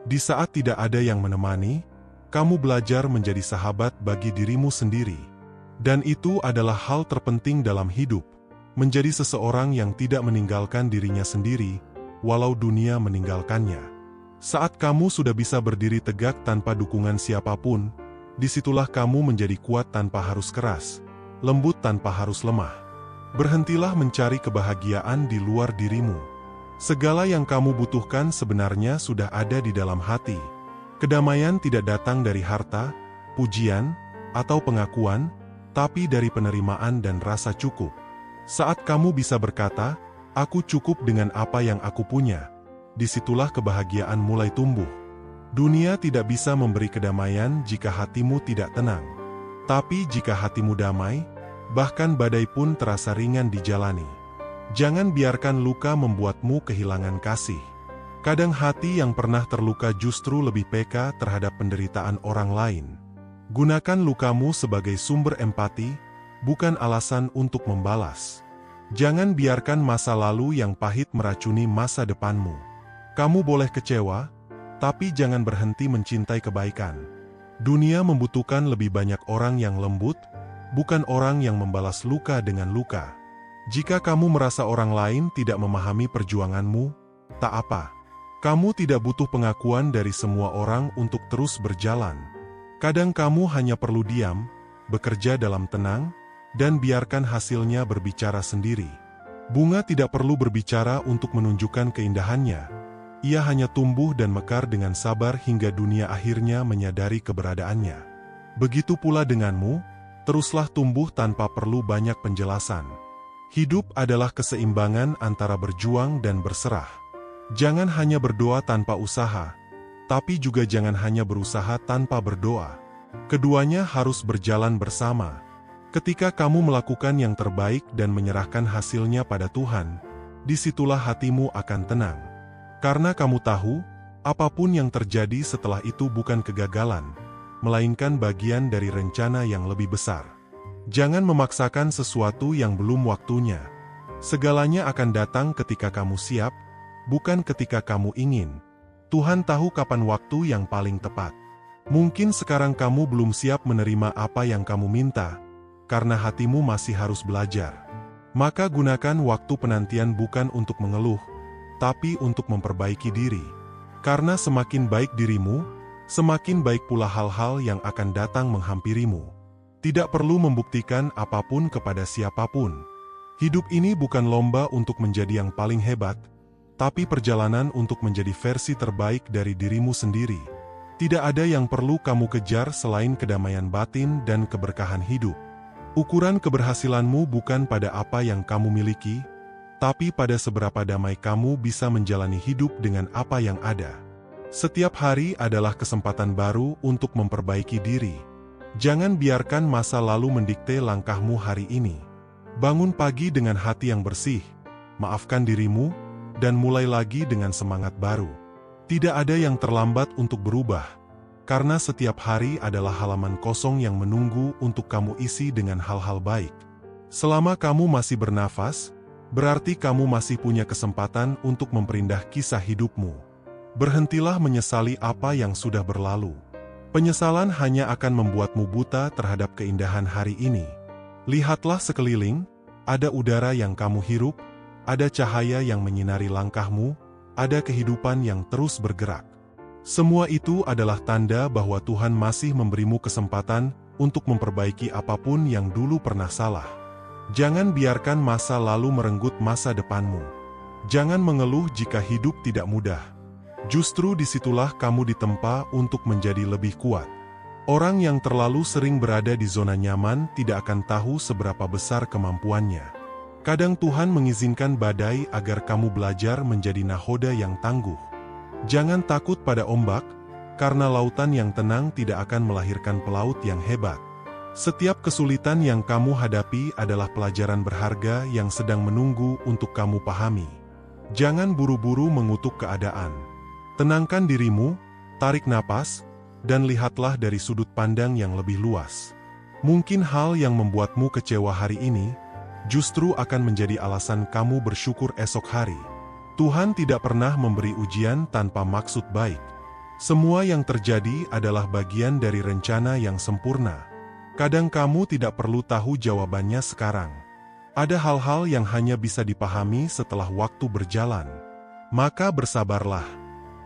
Di saat tidak ada yang menemani, kamu belajar menjadi sahabat bagi dirimu sendiri. Dan itu adalah hal terpenting dalam hidup, menjadi seseorang yang tidak meninggalkan dirinya sendiri, walau dunia meninggalkannya. Saat kamu sudah bisa berdiri tegak tanpa dukungan siapapun, disitulah kamu menjadi kuat tanpa harus keras, lembut tanpa harus lemah. Berhentilah mencari kebahagiaan di luar dirimu. Segala yang kamu butuhkan sebenarnya sudah ada di dalam hati. Kedamaian tidak datang dari harta, pujian, atau pengakuan, tapi dari penerimaan dan rasa cukup. Saat kamu bisa berkata, "Aku cukup dengan apa yang aku punya," disitulah kebahagiaan mulai tumbuh. Dunia tidak bisa memberi kedamaian jika hatimu tidak tenang. Tapi jika hatimu damai, bahkan badai pun terasa ringan dijalani. Jangan biarkan luka membuatmu kehilangan kasih. Kadang hati yang pernah terluka justru lebih peka terhadap penderitaan orang lain. Gunakan lukamu sebagai sumber empati, bukan alasan untuk membalas. Jangan biarkan masa lalu yang pahit meracuni masa depanmu. Kamu boleh kecewa, tapi jangan berhenti mencintai kebaikan. Dunia membutuhkan lebih banyak orang yang lembut, bukan orang yang membalas luka dengan luka. Jika kamu merasa orang lain tidak memahami perjuanganmu, tak apa. Kamu tidak butuh pengakuan dari semua orang untuk terus berjalan. Kadang kamu hanya perlu diam, bekerja dalam tenang, dan biarkan hasilnya berbicara sendiri. Bunga tidak perlu berbicara untuk menunjukkan keindahannya. Ia hanya tumbuh dan mekar dengan sabar hingga dunia akhirnya menyadari keberadaannya. Begitu pula denganmu, teruslah tumbuh tanpa perlu banyak penjelasan. Hidup adalah keseimbangan antara berjuang dan berserah. Jangan hanya berdoa tanpa usaha, tapi juga jangan hanya berusaha tanpa berdoa. Keduanya harus berjalan bersama. Ketika kamu melakukan yang terbaik dan menyerahkan hasilnya pada Tuhan, disitulah hatimu akan tenang. Karena kamu tahu, apapun yang terjadi setelah itu bukan kegagalan, melainkan bagian dari rencana yang lebih besar. Jangan memaksakan sesuatu yang belum waktunya. Segalanya akan datang ketika kamu siap, bukan ketika kamu ingin. Tuhan tahu kapan waktu yang paling tepat. Mungkin sekarang kamu belum siap menerima apa yang kamu minta, karena hatimu masih harus belajar. Maka gunakan waktu penantian bukan untuk mengeluh, tapi untuk memperbaiki diri. Karena semakin baik dirimu, semakin baik pula hal-hal yang akan datang menghampirimu. Tidak perlu membuktikan apapun kepada siapapun. Hidup ini bukan lomba untuk menjadi yang paling hebat, tapi perjalanan untuk menjadi versi terbaik dari dirimu sendiri. Tidak ada yang perlu kamu kejar selain kedamaian batin dan keberkahan hidup. Ukuran keberhasilanmu bukan pada apa yang kamu miliki, tapi pada seberapa damai kamu bisa menjalani hidup dengan apa yang ada. Setiap hari adalah kesempatan baru untuk memperbaiki diri. Jangan biarkan masa lalu mendikte langkahmu hari ini. Bangun pagi dengan hati yang bersih, maafkan dirimu, dan mulai lagi dengan semangat baru. Tidak ada yang terlambat untuk berubah, karena setiap hari adalah halaman kosong yang menunggu untuk kamu isi dengan hal-hal baik. Selama kamu masih bernafas, berarti kamu masih punya kesempatan untuk memperindah kisah hidupmu. Berhentilah menyesali apa yang sudah berlalu. Penyesalan hanya akan membuatmu buta terhadap keindahan hari ini. Lihatlah sekeliling, ada udara yang kamu hirup, ada cahaya yang menyinari langkahmu, ada kehidupan yang terus bergerak. Semua itu adalah tanda bahwa Tuhan masih memberimu kesempatan untuk memperbaiki apapun yang dulu pernah salah. Jangan biarkan masa lalu merenggut masa depanmu. Jangan mengeluh jika hidup tidak mudah. Justru disitulah kamu ditempa untuk menjadi lebih kuat. Orang yang terlalu sering berada di zona nyaman tidak akan tahu seberapa besar kemampuannya. Kadang Tuhan mengizinkan badai agar kamu belajar menjadi nahoda yang tangguh. Jangan takut pada ombak, karena lautan yang tenang tidak akan melahirkan pelaut yang hebat. Setiap kesulitan yang kamu hadapi adalah pelajaran berharga yang sedang menunggu untuk kamu pahami. Jangan buru-buru mengutuk keadaan. Tenangkan dirimu, tarik napas, dan lihatlah dari sudut pandang yang lebih luas. Mungkin hal yang membuatmu kecewa hari ini, justru akan menjadi alasan kamu bersyukur esok hari. Tuhan tidak pernah memberi ujian tanpa maksud baik. Semua yang terjadi adalah bagian dari rencana yang sempurna. Kadang kamu tidak perlu tahu jawabannya sekarang. Ada hal-hal yang hanya bisa dipahami setelah waktu berjalan. Maka bersabarlah.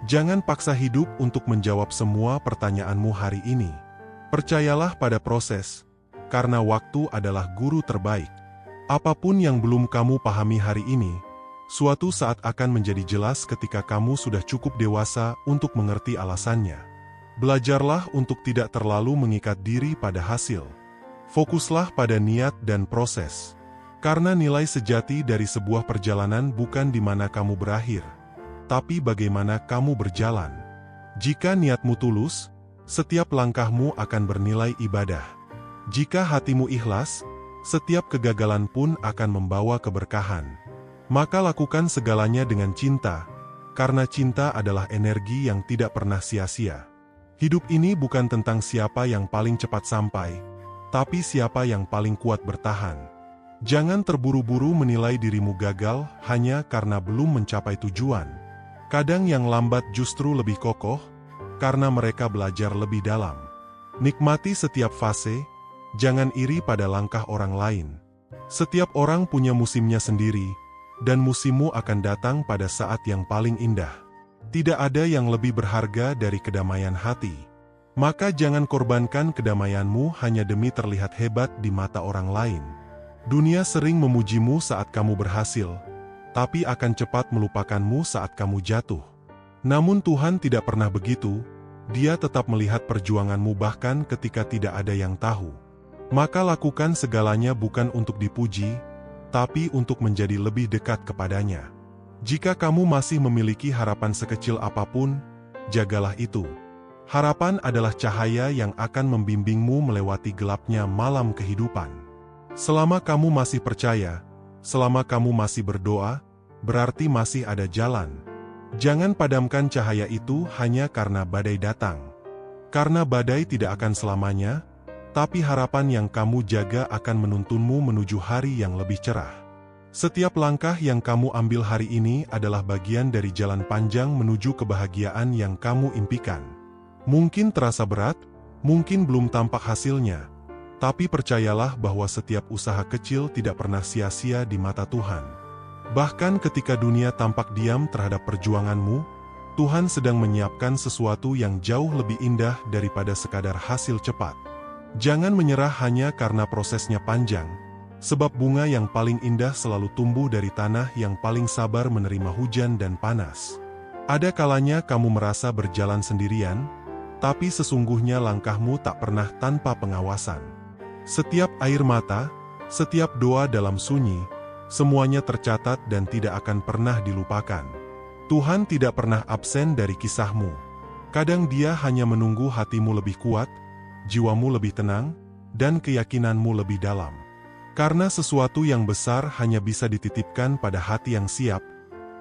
Jangan paksa hidup untuk menjawab semua pertanyaanmu hari ini. Percayalah pada proses, karena waktu adalah guru terbaik. Apapun yang belum kamu pahami hari ini, suatu saat akan menjadi jelas ketika kamu sudah cukup dewasa untuk mengerti alasannya. Belajarlah untuk tidak terlalu mengikat diri pada hasil. Fokuslah pada niat dan proses. Karena nilai sejati dari sebuah perjalanan bukan di mana kamu berakhir, tapi bagaimana kamu berjalan. Jika niatmu tulus, setiap langkahmu akan bernilai ibadah. Jika hatimu ikhlas, setiap kegagalan pun akan membawa keberkahan. Maka lakukan segalanya dengan cinta, karena cinta adalah energi yang tidak pernah sia-sia. Hidup ini bukan tentang siapa yang paling cepat sampai, tapi siapa yang paling kuat bertahan. Jangan terburu-buru menilai dirimu gagal hanya karena belum mencapai tujuan. Kadang yang lambat justru lebih kokoh, karena mereka belajar lebih dalam. Nikmati setiap fase, jangan iri pada langkah orang lain. Setiap orang punya musimnya sendiri, dan musimmu akan datang pada saat yang paling indah. Tidak ada yang lebih berharga dari kedamaian hati. Maka jangan korbankan kedamaianmu hanya demi terlihat hebat di mata orang lain. Dunia sering memujimu saat kamu berhasil, tapi akan cepat melupakanmu saat kamu jatuh. Namun Tuhan tidak pernah begitu, Dia tetap melihat perjuanganmu bahkan ketika tidak ada yang tahu. Maka lakukan segalanya bukan untuk dipuji, tapi untuk menjadi lebih dekat kepadanya. Jika kamu masih memiliki harapan sekecil apapun, jagalah itu. Harapan adalah cahaya yang akan membimbingmu melewati gelapnya malam kehidupan. Selama kamu masih percaya, selama kamu masih berdoa, berarti masih ada jalan. Jangan padamkan cahaya itu hanya karena badai datang. Karena badai tidak akan selamanya, tapi harapan yang kamu jaga akan menuntunmu menuju hari yang lebih cerah. Setiap langkah yang kamu ambil hari ini adalah bagian dari jalan panjang menuju kebahagiaan yang kamu impikan. Mungkin terasa berat, mungkin belum tampak hasilnya, tapi percayalah bahwa setiap usaha kecil tidak pernah sia-sia di mata Tuhan. Bahkan ketika dunia tampak diam terhadap perjuanganmu, Tuhan sedang menyiapkan sesuatu yang jauh lebih indah daripada sekadar hasil cepat. Jangan menyerah hanya karena prosesnya panjang, sebab bunga yang paling indah selalu tumbuh dari tanah yang paling sabar menerima hujan dan panas. Ada kalanya kamu merasa berjalan sendirian, tapi sesungguhnya langkahmu tak pernah tanpa pengawasan. Setiap air mata, setiap doa dalam sunyi, semuanya tercatat dan tidak akan pernah dilupakan. Tuhan tidak pernah absen dari kisahmu. Kadang Dia hanya menunggu hatimu lebih kuat, jiwamu lebih tenang, dan keyakinanmu lebih dalam. Karena sesuatu yang besar hanya bisa dititipkan pada hati yang siap,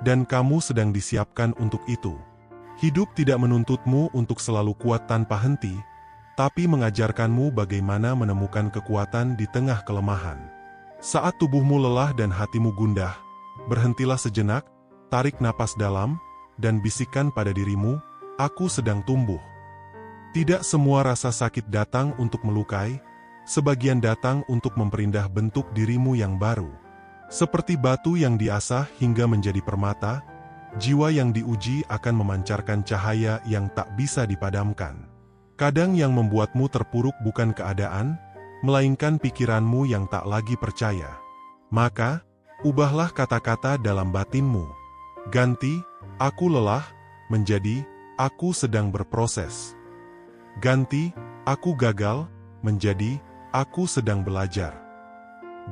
dan kamu sedang disiapkan untuk itu. Hidup tidak menuntutmu untuk selalu kuat tanpa henti, tapi mengajarkanmu bagaimana menemukan kekuatan di tengah kelemahan. Saat tubuhmu lelah dan hatimu gundah, berhentilah sejenak, tarik napas dalam, dan bisikkan pada dirimu, "Aku sedang tumbuh." Tidak semua rasa sakit datang untuk melukai, sebagian datang untuk memperindah bentuk dirimu yang baru. Seperti batu yang diasah hingga menjadi permata, jiwa yang diuji akan memancarkan cahaya yang tak bisa dipadamkan. Kadang yang membuatmu terpuruk bukan keadaan, melainkan pikiranmu yang tak lagi percaya. Maka, ubahlah kata-kata dalam batinmu. Ganti, "Aku lelah," menjadi, "Aku sedang berproses." Ganti, "Aku gagal," menjadi, "Aku sedang belajar."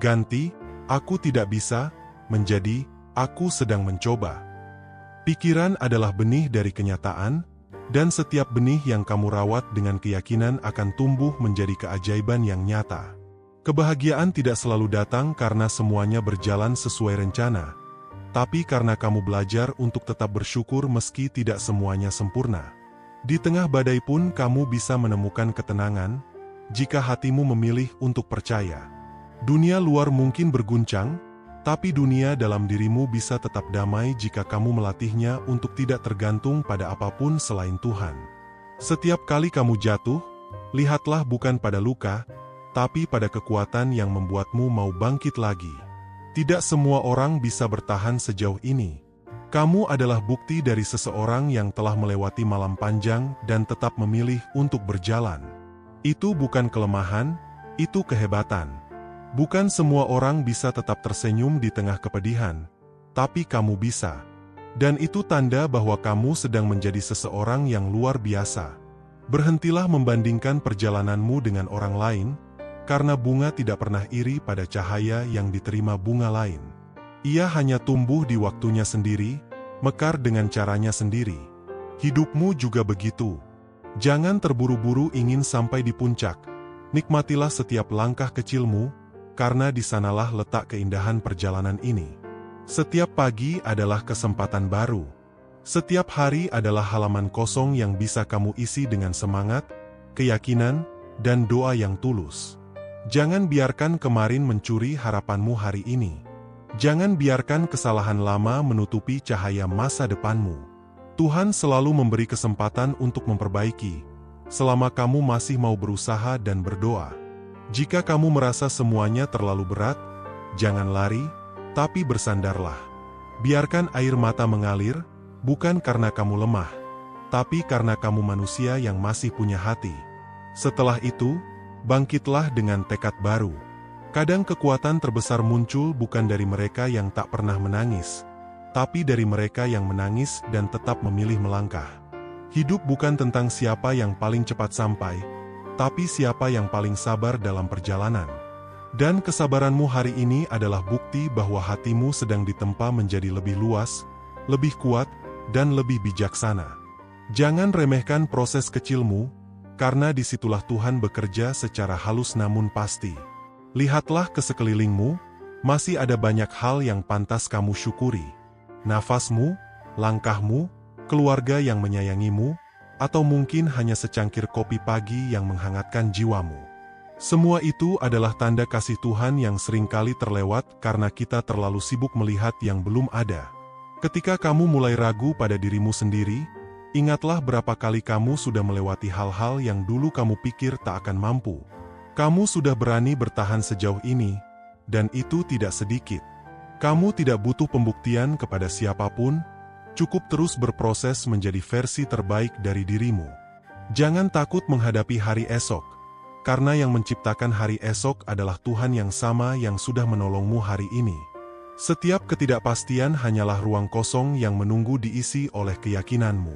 Ganti, "Aku tidak bisa," menjadi, "Aku sedang mencoba." Pikiran adalah benih dari kenyataan, dan setiap benih yang kamu rawat dengan keyakinan akan tumbuh menjadi keajaiban yang nyata. Kebahagiaan tidak selalu datang karena semuanya berjalan sesuai rencana, tapi karena kamu belajar untuk tetap bersyukur meski tidak semuanya sempurna. Di tengah badai pun kamu bisa menemukan ketenangan, jika hatimu memilih untuk percaya. Dunia luar mungkin berguncang, tapi dunia dalam dirimu bisa tetap damai jika kamu melatihnya untuk tidak tergantung pada apapun selain Tuhan. Setiap kali kamu jatuh, lihatlah bukan pada luka, tapi pada kekuatan yang membuatmu mau bangkit lagi. Tidak semua orang bisa bertahan sejauh ini. Kamu adalah bukti dari seseorang yang telah melewati malam panjang dan tetap memilih untuk berjalan. Itu bukan kelemahan, itu kehebatan. Bukan semua orang bisa tetap tersenyum di tengah kepedihan, tapi kamu bisa. Dan itu tanda bahwa kamu sedang menjadi seseorang yang luar biasa. Berhentilah membandingkan perjalananmu dengan orang lain, karena bunga tidak pernah iri pada cahaya yang diterima bunga lain. Ia hanya tumbuh di waktunya sendiri, mekar dengan caranya sendiri. Hidupmu juga begitu. Jangan terburu-buru ingin sampai di puncak. Nikmatilah setiap langkah kecilmu, karena di sanalah letak keindahan perjalanan ini. Setiap pagi adalah kesempatan baru. Setiap hari adalah halaman kosong yang bisa kamu isi dengan semangat, keyakinan, dan doa yang tulus. Jangan biarkan kemarin mencuri harapanmu hari ini. Jangan biarkan kesalahan lama menutupi cahaya masa depanmu. Tuhan selalu memberi kesempatan untuk memperbaiki, selama kamu masih mau berusaha dan berdoa. Jika kamu merasa semuanya terlalu berat, jangan lari, tapi bersandarlah. Biarkan air mata mengalir, bukan karena kamu lemah, tapi karena kamu manusia yang masih punya hati. Setelah itu, bangkitlah dengan tekad baru. Kadang kekuatan terbesar muncul bukan dari mereka yang tak pernah menangis, tapi dari mereka yang menangis dan tetap memilih melangkah. Hidup bukan tentang siapa yang paling cepat sampai, tapi siapa yang paling sabar dalam perjalanan. Dan kesabaranmu hari ini adalah bukti bahwa hatimu sedang ditempa menjadi lebih luas, lebih kuat, dan lebih bijaksana. Jangan remehkan proses kecilmu, karena disitulah Tuhan bekerja secara halus namun pasti. Lihatlah ke sekelilingmu, masih ada banyak hal yang pantas kamu syukuri. Nafasmu, langkahmu, keluarga yang menyayangimu, atau mungkin hanya secangkir kopi pagi yang menghangatkan jiwamu. Semua itu adalah tanda kasih Tuhan yang seringkali terlewat karena kita terlalu sibuk melihat yang belum ada. Ketika kamu mulai ragu pada dirimu sendiri, ingatlah berapa kali kamu sudah melewati hal-hal yang dulu kamu pikir tak akan mampu. Kamu sudah berani bertahan sejauh ini, dan itu tidak sedikit. Kamu tidak butuh pembuktian kepada siapapun, cukup terus berproses menjadi versi terbaik dari dirimu. Jangan takut menghadapi hari esok, karena yang menciptakan hari esok adalah Tuhan yang sama yang sudah menolongmu hari ini. Setiap ketidakpastian hanyalah ruang kosong yang menunggu diisi oleh keyakinanmu.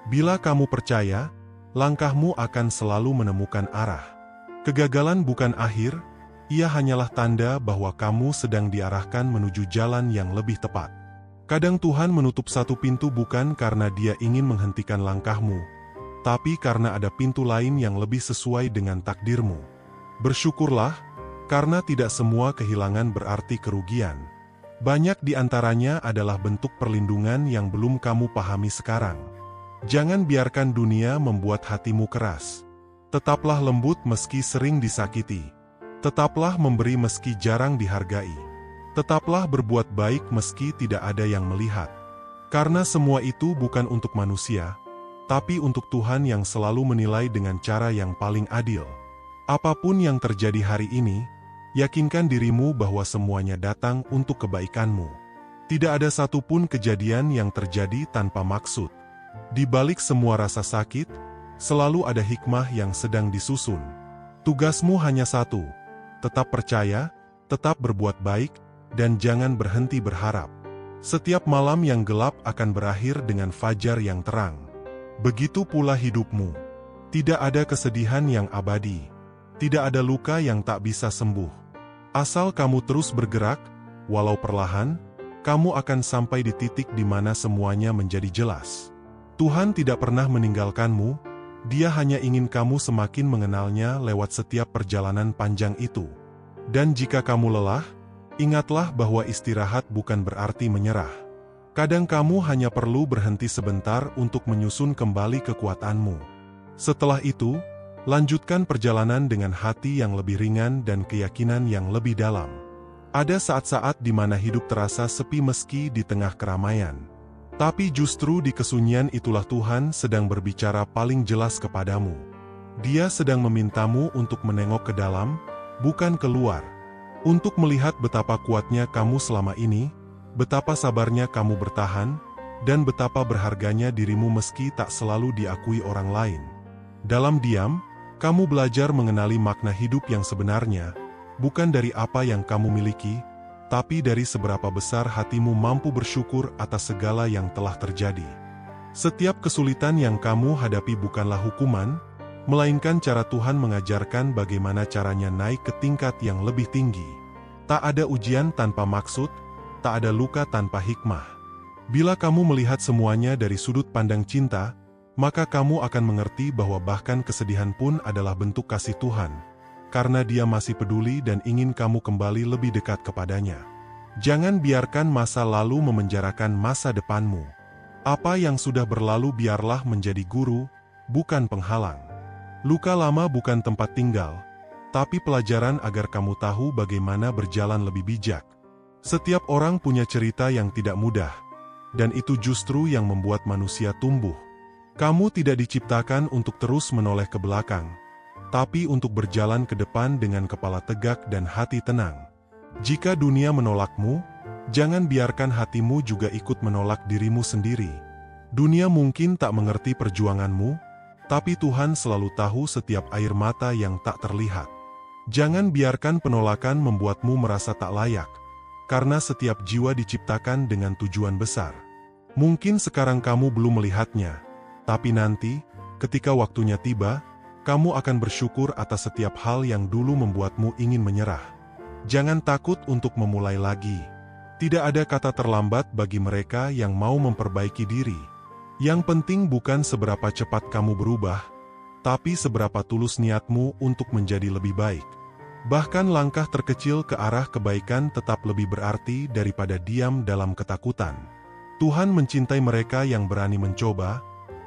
Bila kamu percaya, langkahmu akan selalu menemukan arah. Kegagalan bukan akhir, ia hanyalah tanda bahwa kamu sedang diarahkan menuju jalan yang lebih tepat. Kadang Tuhan menutup satu pintu bukan karena Dia ingin menghentikan langkahmu, tapi karena ada pintu lain yang lebih sesuai dengan takdirmu. Bersyukurlah, karena tidak semua kehilangan berarti kerugian. Banyak di antaranya adalah bentuk perlindungan yang belum kamu pahami sekarang. Jangan biarkan dunia membuat hatimu keras. Tetaplah lembut meski sering disakiti. Tetaplah memberi meski jarang dihargai. Tetaplah berbuat baik meski tidak ada yang melihat. Karena semua itu bukan untuk manusia, tapi untuk Tuhan yang selalu menilai dengan cara yang paling adil. Apapun yang terjadi hari ini, yakinkan dirimu bahwa semuanya datang untuk kebaikanmu. Tidak ada satupun kejadian yang terjadi tanpa maksud. Di balik semua rasa sakit, selalu ada hikmah yang sedang disusun. Tugasmu hanya satu, tetap percaya, tetap berbuat baik, dan jangan berhenti berharap. Setiap malam yang gelap akan berakhir dengan fajar yang terang. Begitu pula hidupmu. Tidak ada kesedihan yang abadi. Tidak ada luka yang tak bisa sembuh. Asal kamu terus bergerak, walau perlahan, kamu akan sampai di titik di mana semuanya menjadi jelas. Tuhan tidak pernah meninggalkanmu, Dia hanya ingin kamu semakin mengenalnya lewat setiap perjalanan panjang itu. Dan jika kamu lelah, ingatlah bahwa istirahat bukan berarti menyerah. Kadang kamu hanya perlu berhenti sebentar untuk menyusun kembali kekuatanmu. Setelah itu, lanjutkan perjalanan dengan hati yang lebih ringan dan keyakinan yang lebih dalam. Ada saat-saat di mana hidup terasa sepi meski di tengah keramaian. Tapi justru di kesunyian itulah Tuhan sedang berbicara paling jelas kepadamu. Dia sedang memintamu untuk menengok ke dalam, bukan keluar. Untuk melihat betapa kuatnya kamu selama ini, betapa sabarnya kamu bertahan, dan betapa berharganya dirimu meski tak selalu diakui orang lain. Dalam diam, kamu belajar mengenali makna hidup yang sebenarnya, bukan dari apa yang kamu miliki, tapi dari seberapa besar hatimu mampu bersyukur atas segala yang telah terjadi. Setiap kesulitan yang kamu hadapi bukanlah hukuman, melainkan cara Tuhan mengajarkan bagaimana caranya naik ke tingkat yang lebih tinggi. Tak ada ujian tanpa maksud, tak ada luka tanpa hikmah. Bila kamu melihat semuanya dari sudut pandang cinta, maka kamu akan mengerti bahwa bahkan kesedihan pun adalah bentuk kasih Tuhan, karena Dia masih peduli dan ingin kamu kembali lebih dekat kepadanya. Jangan biarkan masa lalu memenjarakan masa depanmu. Apa yang sudah berlalu biarlah menjadi guru, bukan penghalang. Luka lama bukan tempat tinggal, tapi pelajaran agar kamu tahu bagaimana berjalan lebih bijak. Setiap orang punya cerita yang tidak mudah, dan itu justru yang membuat manusia tumbuh. Kamu tidak diciptakan untuk terus menoleh ke belakang, tapi untuk berjalan ke depan dengan kepala tegak dan hati tenang. Jika dunia menolakmu, jangan biarkan hatimu juga ikut menolak dirimu sendiri. Dunia mungkin tak mengerti perjuanganmu, tapi Tuhan selalu tahu setiap air mata yang tak terlihat. Jangan biarkan penolakan membuatmu merasa tak layak, karena setiap jiwa diciptakan dengan tujuan besar. Mungkin sekarang kamu belum melihatnya, tapi nanti, ketika waktunya tiba, kamu akan bersyukur atas setiap hal yang dulu membuatmu ingin menyerah. Jangan takut untuk memulai lagi. Tidak ada kata terlambat bagi mereka yang mau memperbaiki diri. Yang penting bukan seberapa cepat kamu berubah, tapi seberapa tulus niatmu untuk menjadi lebih baik. Bahkan langkah terkecil ke arah kebaikan tetap lebih berarti daripada diam dalam ketakutan. Tuhan mencintai mereka yang berani mencoba,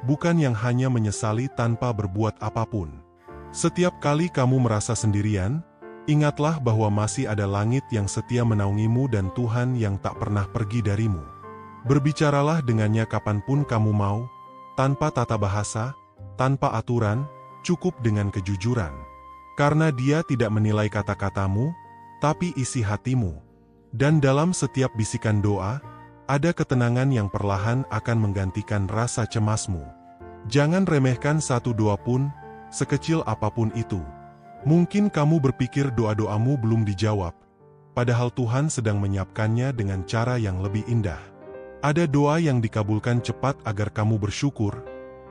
bukan yang hanya menyesali tanpa berbuat apapun. Setiap kali kamu merasa sendirian, ingatlah bahwa masih ada langit yang setia menaungimu dan Tuhan yang tak pernah pergi darimu. Berbicaralah dengannya kapanpun kamu mau, tanpa tata bahasa, tanpa aturan, cukup dengan kejujuran. Karena Dia tidak menilai kata-katamu, tapi isi hatimu. Dan dalam setiap bisikan doa, ada ketenangan yang perlahan akan menggantikan rasa cemasmu. Jangan remehkan satu doa pun, sekecil apapun itu. Mungkin kamu berpikir doa-doamu belum dijawab, padahal Tuhan sedang menyiapkannya dengan cara yang lebih indah. Ada doa yang dikabulkan cepat agar kamu bersyukur,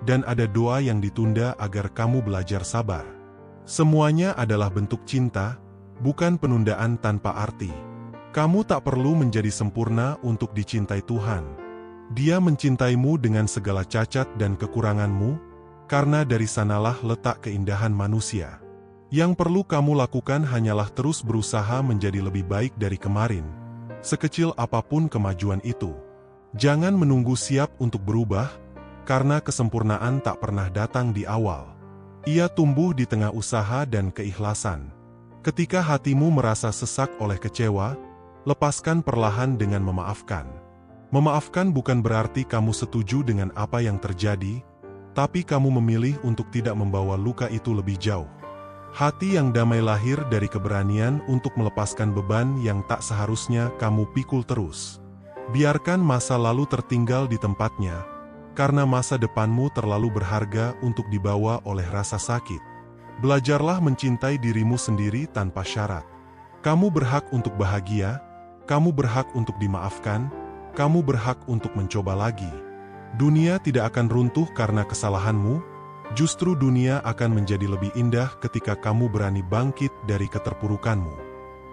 dan ada doa yang ditunda agar kamu belajar sabar. Semuanya adalah bentuk cinta, bukan penundaan tanpa arti. Kamu tak perlu menjadi sempurna untuk dicintai Tuhan. Dia mencintaimu dengan segala cacat dan kekuranganmu, karena dari sanalah letak keindahan manusia. Yang perlu kamu lakukan hanyalah terus berusaha menjadi lebih baik dari kemarin, sekecil apapun kemajuan itu. Jangan menunggu siap untuk berubah, karena kesempurnaan tak pernah datang di awal. Ia tumbuh di tengah usaha dan keikhlasan. Ketika hatimu merasa sesak oleh kecewa, lepaskan perlahan dengan memaafkan. Memaafkan bukan berarti kamu setuju dengan apa yang terjadi, tapi kamu memilih untuk tidak membawa luka itu lebih jauh. Hati yang damai lahir dari keberanian untuk melepaskan beban yang tak seharusnya kamu pikul terus. Biarkan masa lalu tertinggal di tempatnya, karena masa depanmu terlalu berharga untuk dibawa oleh rasa sakit. Belajarlah mencintai dirimu sendiri tanpa syarat. Kamu berhak untuk bahagia, kamu berhak untuk dimaafkan, kamu berhak untuk mencoba lagi. Dunia tidak akan runtuh karena kesalahanmu, justru dunia akan menjadi lebih indah ketika kamu berani bangkit dari keterpurukanmu.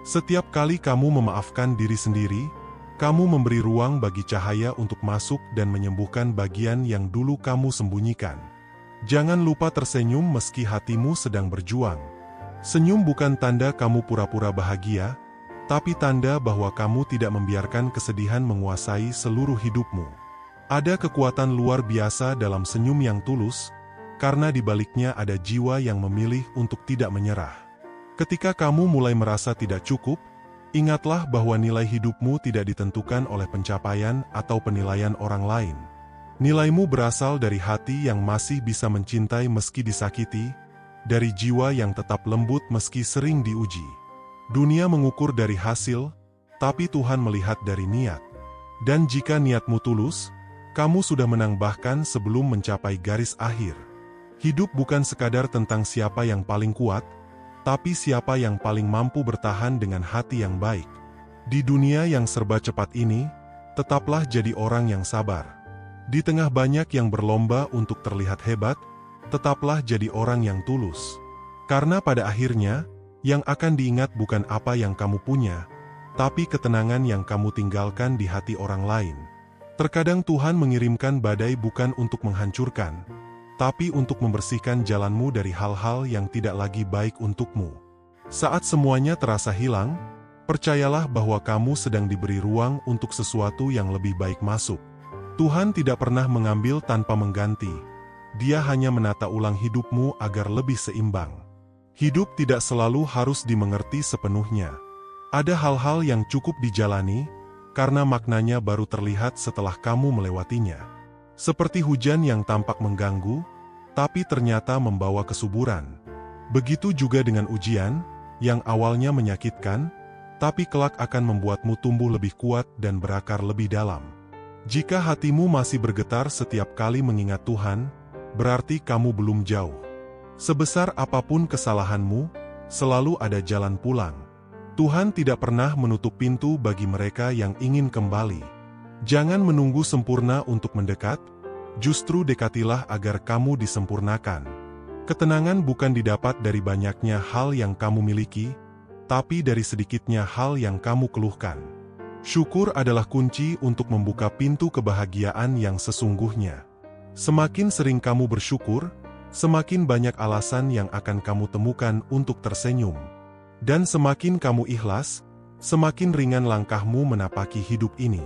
Setiap kali kamu memaafkan diri sendiri, kamu memberi ruang bagi cahaya untuk masuk dan menyembuhkan bagian yang dulu kamu sembunyikan. Jangan lupa tersenyum meski hatimu sedang berjuang. Senyum bukan tanda kamu pura-pura bahagia, tapi tanda bahwa kamu tidak membiarkan kesedihan menguasai seluruh hidupmu. Ada kekuatan luar biasa dalam senyum yang tulus, karena di baliknya ada jiwa yang memilih untuk tidak menyerah. Ketika kamu mulai merasa tidak cukup, ingatlah bahwa nilai hidupmu tidak ditentukan oleh pencapaian atau penilaian orang lain. Nilaimu berasal dari hati yang masih bisa mencintai meski disakiti, dari jiwa yang tetap lembut meski sering diuji. Dunia mengukur dari hasil, tapi Tuhan melihat dari niat. Dan jika niatmu tulus, kamu sudah menang bahkan sebelum mencapai garis akhir. Hidup bukan sekadar tentang siapa yang paling kuat, tapi siapa yang paling mampu bertahan dengan hati yang baik. Di dunia yang serba cepat ini, tetaplah jadi orang yang sabar. Di tengah banyak yang berlomba untuk terlihat hebat, tetaplah jadi orang yang tulus. Karena pada akhirnya, yang akan diingat bukan apa yang kamu punya, tapi ketenangan yang kamu tinggalkan di hati orang lain. Terkadang Tuhan mengirimkan badai bukan untuk menghancurkan, tapi untuk membersihkan jalanmu dari hal-hal yang tidak lagi baik untukmu. Saat semuanya terasa hilang, percayalah bahwa kamu sedang diberi ruang untuk sesuatu yang lebih baik masuk. Tuhan tidak pernah mengambil tanpa mengganti. Dia hanya menata ulang hidupmu agar lebih seimbang. Hidup tidak selalu harus dimengerti sepenuhnya. Ada hal-hal yang cukup dijalani, karena maknanya baru terlihat setelah kamu melewatinya. Seperti hujan yang tampak mengganggu, tapi ternyata membawa kesuburan. Begitu juga dengan ujian, yang awalnya menyakitkan, tapi kelak akan membuatmu tumbuh lebih kuat dan berakar lebih dalam. Jika hatimu masih bergetar setiap kali mengingat Tuhan, berarti kamu belum jauh. Sebesar apapun kesalahanmu, selalu ada jalan pulang. Tuhan tidak pernah menutup pintu bagi mereka yang ingin kembali. Jangan menunggu sempurna untuk mendekat, justru dekatilah agar kamu disempurnakan. Ketenangan bukan didapat dari banyaknya hal yang kamu miliki, tapi dari sedikitnya hal yang kamu keluhkan. Syukur adalah kunci untuk membuka pintu kebahagiaan yang sesungguhnya. Semakin sering kamu bersyukur, semakin banyak alasan yang akan kamu temukan untuk tersenyum. Dan semakin kamu ikhlas, semakin ringan langkahmu menapaki hidup ini.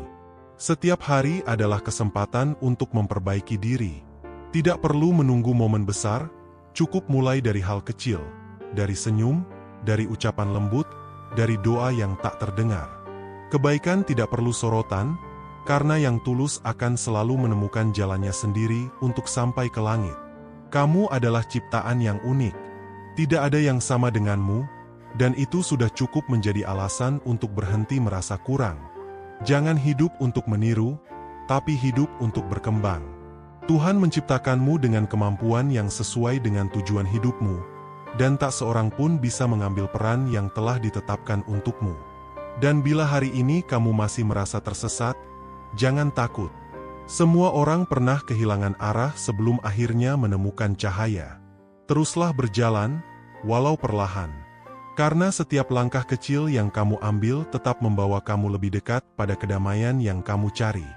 Setiap hari adalah kesempatan untuk memperbaiki diri. Tidak perlu menunggu momen besar, cukup mulai dari hal kecil, dari senyum, dari ucapan lembut, dari doa yang tak terdengar. Kebaikan tidak perlu sorotan, karena yang tulus akan selalu menemukan jalannya sendiri untuk sampai ke langit. Kamu adalah ciptaan yang unik. Tidak ada yang sama denganmu, dan itu sudah cukup menjadi alasan untuk berhenti merasa kurang. Jangan hidup untuk meniru, tapi hidup untuk berkembang. Tuhan menciptakanmu dengan kemampuan yang sesuai dengan tujuan hidupmu, dan tak seorang pun bisa mengambil peran yang telah ditetapkan untukmu. Dan bila hari ini kamu masih merasa tersesat, jangan takut. Semua orang pernah kehilangan arah sebelum akhirnya menemukan cahaya. Teruslah berjalan, walau perlahan. Karena setiap langkah kecil yang kamu ambil tetap membawa kamu lebih dekat pada kedamaian yang kamu cari.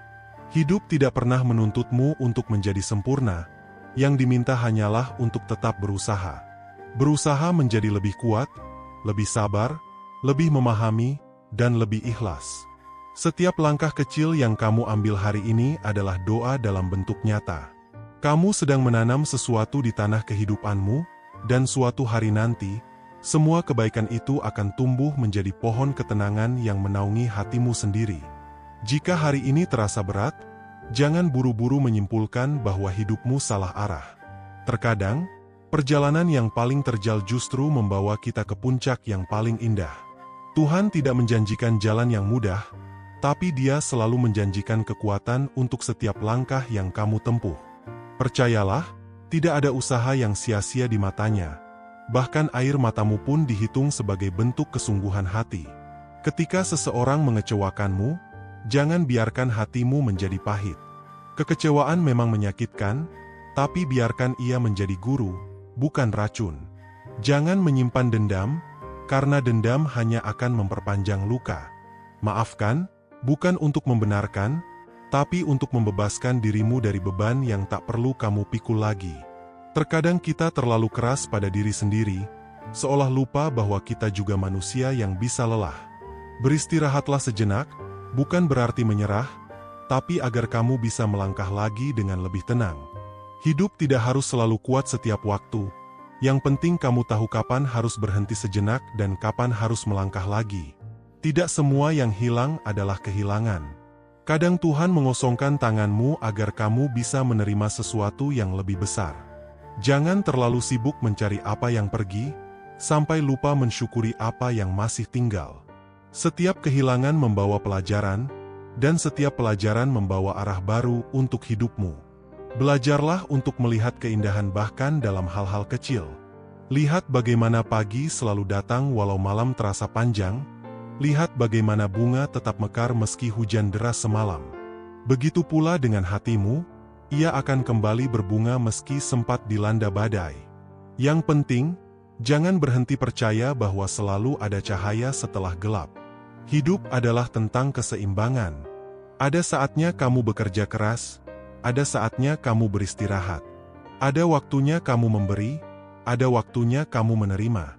Hidup tidak pernah menuntutmu untuk menjadi sempurna, yang diminta hanyalah untuk tetap berusaha. Berusaha menjadi lebih kuat, lebih sabar, lebih memahami, dan lebih ikhlas. Setiap langkah kecil yang kamu ambil hari ini adalah doa dalam bentuk nyata. Kamu sedang menanam sesuatu di tanah kehidupanmu, dan suatu hari nanti, semua kebaikan itu akan tumbuh menjadi pohon ketenangan yang menaungi hatimu sendiri. Jika hari ini terasa berat, jangan buru-buru menyimpulkan bahwa hidupmu salah arah. Terkadang, perjalanan yang paling terjal justru membawa kita ke puncak yang paling indah. Tuhan tidak menjanjikan jalan yang mudah, tapi Dia selalu menjanjikan kekuatan untuk setiap langkah yang kamu tempuh. Percayalah, tidak ada usaha yang sia-sia di matanya. Bahkan air matamu pun dihitung sebagai bentuk kesungguhan hati. Ketika seseorang mengecewakanmu, jangan biarkan hatimu menjadi pahit. Kekecewaan memang menyakitkan, tapi biarkan ia menjadi guru, bukan racun. Jangan menyimpan dendam, karena dendam hanya akan memperpanjang luka. Maafkan, bukan untuk membenarkan, tapi untuk membebaskan dirimu dari beban yang tak perlu kamu pikul lagi. Terkadang kita terlalu keras pada diri sendiri, seolah lupa bahwa kita juga manusia yang bisa lelah. Beristirahatlah sejenak, bukan berarti menyerah, tapi agar kamu bisa melangkah lagi dengan lebih tenang. Hidup tidak harus selalu kuat setiap waktu, yang penting kamu tahu kapan harus berhenti sejenak dan kapan harus melangkah lagi. Tidak semua yang hilang adalah kehilangan. Kadang Tuhan mengosongkan tanganmu agar kamu bisa menerima sesuatu yang lebih besar. Jangan terlalu sibuk mencari apa yang pergi, sampai lupa mensyukuri apa yang masih tinggal. Setiap kehilangan membawa pelajaran, dan setiap pelajaran membawa arah baru untuk hidupmu. Belajarlah untuk melihat keindahan bahkan dalam hal-hal kecil. Lihat bagaimana pagi selalu datang walau malam terasa panjang. Lihat bagaimana bunga tetap mekar meski hujan deras semalam. Begitu pula dengan hatimu, ia akan kembali berbunga meski sempat dilanda badai. Yang penting, jangan berhenti percaya bahwa selalu ada cahaya setelah gelap. Hidup adalah tentang keseimbangan. Ada saatnya kamu bekerja keras, ada saatnya kamu beristirahat. Ada waktunya kamu memberi, ada waktunya kamu menerima.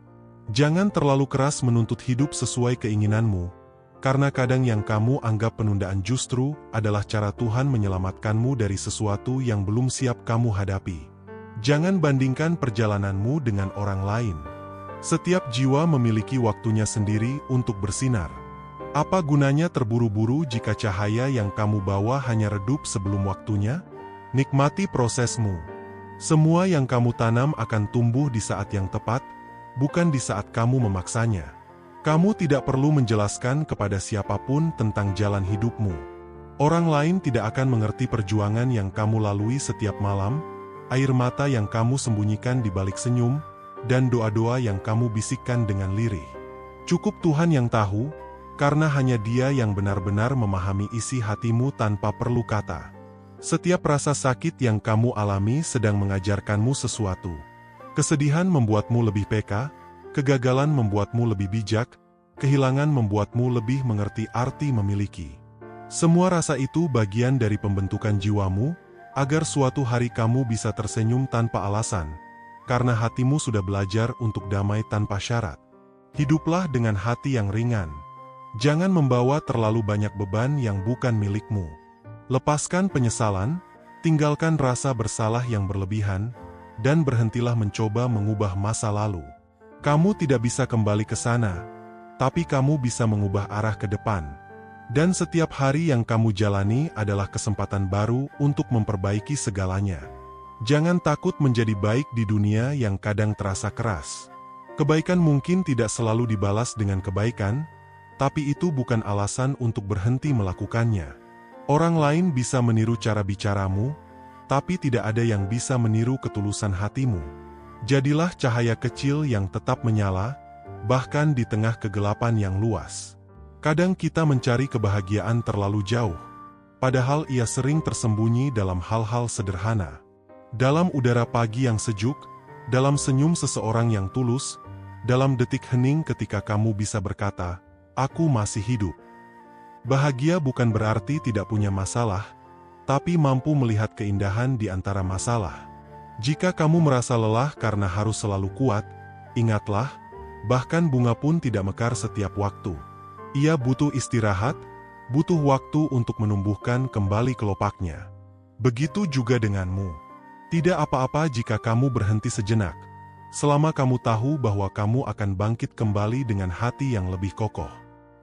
Jangan terlalu keras menuntut hidup sesuai keinginanmu, karena kadang yang kamu anggap penundaan justru adalah cara Tuhan menyelamatkanmu dari sesuatu yang belum siap kamu hadapi. Jangan bandingkan perjalananmu dengan orang lain. Setiap jiwa memiliki waktunya sendiri untuk bersinar. Apa gunanya terburu-buru jika cahaya yang kamu bawa hanya redup sebelum waktunya? Nikmati prosesmu. Semua yang kamu tanam akan tumbuh di saat yang tepat, bukan di saat kamu memaksanya. Kamu tidak perlu menjelaskan kepada siapapun tentang jalan hidupmu. Orang lain tidak akan mengerti perjuangan yang kamu lalui setiap malam, air mata yang kamu sembunyikan di balik senyum, dan doa-doa yang kamu bisikkan dengan lirih. Cukup Tuhan yang tahu, karena hanya Dia yang benar-benar memahami isi hatimu tanpa perlu kata. Setiap rasa sakit yang kamu alami sedang mengajarkanmu sesuatu. Kesedihan membuatmu lebih peka, kegagalan membuatmu lebih bijak, kehilangan membuatmu lebih mengerti arti memiliki. Semua rasa itu bagian dari pembentukan jiwamu, agar suatu hari kamu bisa tersenyum tanpa alasan, karena hatimu sudah belajar untuk damai tanpa syarat. Hiduplah dengan hati yang ringan. Jangan membawa terlalu banyak beban yang bukan milikmu. Lepaskan penyesalan, tinggalkan rasa bersalah yang berlebihan, dan berhentilah mencoba mengubah masa lalu. Kamu tidak bisa kembali ke sana, tapi kamu bisa mengubah arah ke depan. Dan setiap hari yang kamu jalani adalah kesempatan baru untuk memperbaiki segalanya. Jangan takut menjadi baik di dunia yang kadang terasa keras. Kebaikan mungkin tidak selalu dibalas dengan kebaikan, tapi itu bukan alasan untuk berhenti melakukannya. Orang lain bisa meniru cara bicaramu, tapi tidak ada yang bisa meniru ketulusan hatimu. Jadilah cahaya kecil yang tetap menyala, bahkan di tengah kegelapan yang luas. Kadang kita mencari kebahagiaan terlalu jauh, padahal ia sering tersembunyi dalam hal-hal sederhana. Dalam udara pagi yang sejuk, dalam senyum seseorang yang tulus, dalam detik hening ketika kamu bisa berkata, "Aku masih hidup." Bahagia bukan berarti tidak punya masalah, tapi mampu melihat keindahan di antara masalah. Jika kamu merasa lelah karena harus selalu kuat, ingatlah, bahkan bunga pun tidak mekar setiap waktu. Ia butuh istirahat, butuh waktu untuk menumbuhkan kembali kelopaknya. Begitu juga denganmu. Tidak apa-apa jika kamu berhenti sejenak, selama kamu tahu bahwa kamu akan bangkit kembali dengan hati yang lebih kokoh.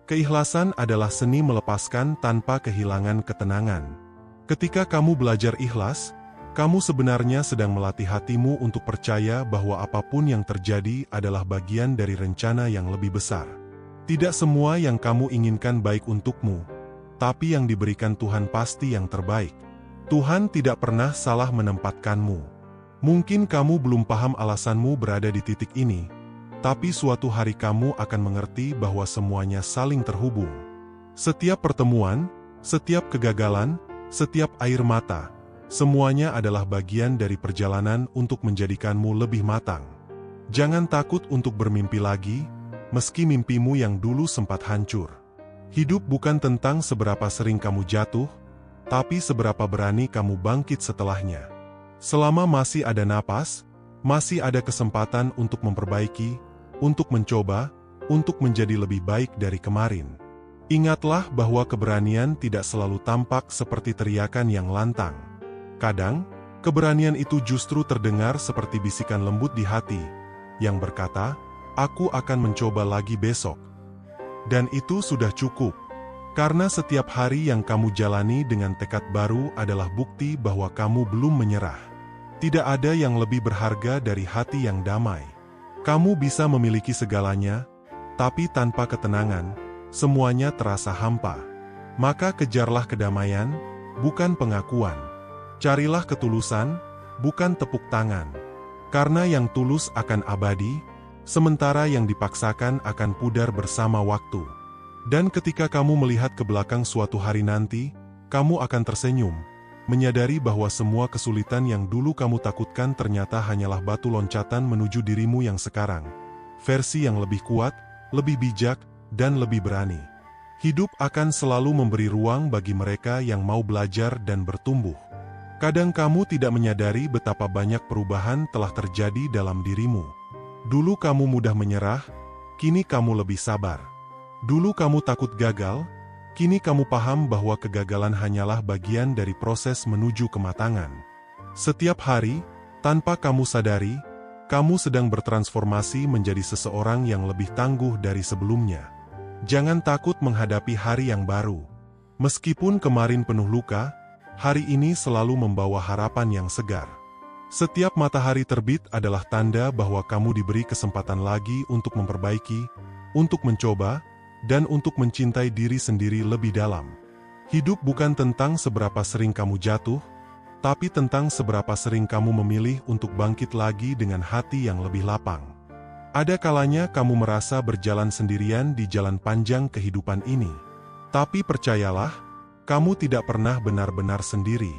Keikhlasan adalah seni melepaskan tanpa kehilangan ketenangan. Ketika kamu belajar ikhlas, kamu sebenarnya sedang melatih hatimu untuk percaya bahwa apapun yang terjadi adalah bagian dari rencana yang lebih besar. Tidak semua yang kamu inginkan baik untukmu, tapi yang diberikan Tuhan pasti yang terbaik. Tuhan tidak pernah salah menempatkanmu. Mungkin kamu belum paham alasanmu berada di titik ini, tapi suatu hari kamu akan mengerti bahwa semuanya saling terhubung. Setiap pertemuan, setiap kegagalan, setiap air mata, semuanya adalah bagian dari perjalanan untuk menjadikanmu lebih matang. Jangan takut untuk bermimpi lagi, meski mimpimu yang dulu sempat hancur. Hidup bukan tentang seberapa sering kamu jatuh, tapi seberapa berani kamu bangkit setelahnya. Selama masih ada napas, masih ada kesempatan untuk memperbaiki, untuk mencoba, untuk menjadi lebih baik dari kemarin. Ingatlah bahwa keberanian tidak selalu tampak seperti teriakan yang lantang. Kadang, keberanian itu justru terdengar seperti bisikan lembut di hati, yang berkata, "Aku akan mencoba lagi besok." Dan itu sudah cukup, karena setiap hari yang kamu jalani dengan tekad baru adalah bukti bahwa kamu belum menyerah. Tidak ada yang lebih berharga dari hati yang damai. Kamu bisa memiliki segalanya, tapi tanpa ketenangan, semuanya terasa hampa. Maka kejarlah kedamaian, bukan pengakuan. Carilah ketulusan, bukan tepuk tangan. Karena yang tulus akan abadi, sementara yang dipaksakan akan pudar bersama waktu. Dan ketika kamu melihat ke belakang suatu hari nanti, kamu akan tersenyum, menyadari bahwa semua kesulitan yang dulu kamu takutkan ternyata hanyalah batu loncatan menuju dirimu yang sekarang. Versi yang lebih kuat, lebih bijak, dan lebih berani. Hidup akan selalu memberi ruang bagi mereka yang mau belajar dan bertumbuh. Kadang kamu tidak menyadari betapa banyak perubahan telah terjadi dalam dirimu. Dulu kamu mudah menyerah, kini kamu lebih sabar. Dulu kamu takut gagal, kini kamu paham bahwa kegagalan hanyalah bagian dari proses menuju kematangan. Setiap hari, tanpa kamu sadari, kamu sedang bertransformasi menjadi seseorang yang lebih tangguh dari sebelumnya. Jangan takut menghadapi hari yang baru. Meskipun kemarin penuh luka, hari ini selalu membawa harapan yang segar. Setiap matahari terbit adalah tanda bahwa kamu diberi kesempatan lagi untuk memperbaiki, untuk mencoba, dan untuk mencintai diri sendiri lebih dalam. Hidup bukan tentang seberapa sering kamu jatuh, tapi tentang seberapa sering kamu memilih untuk bangkit lagi dengan hati yang lebih lapang. Ada kalanya kamu merasa berjalan sendirian di jalan panjang kehidupan ini. Tapi percayalah, kamu tidak pernah benar-benar sendiri.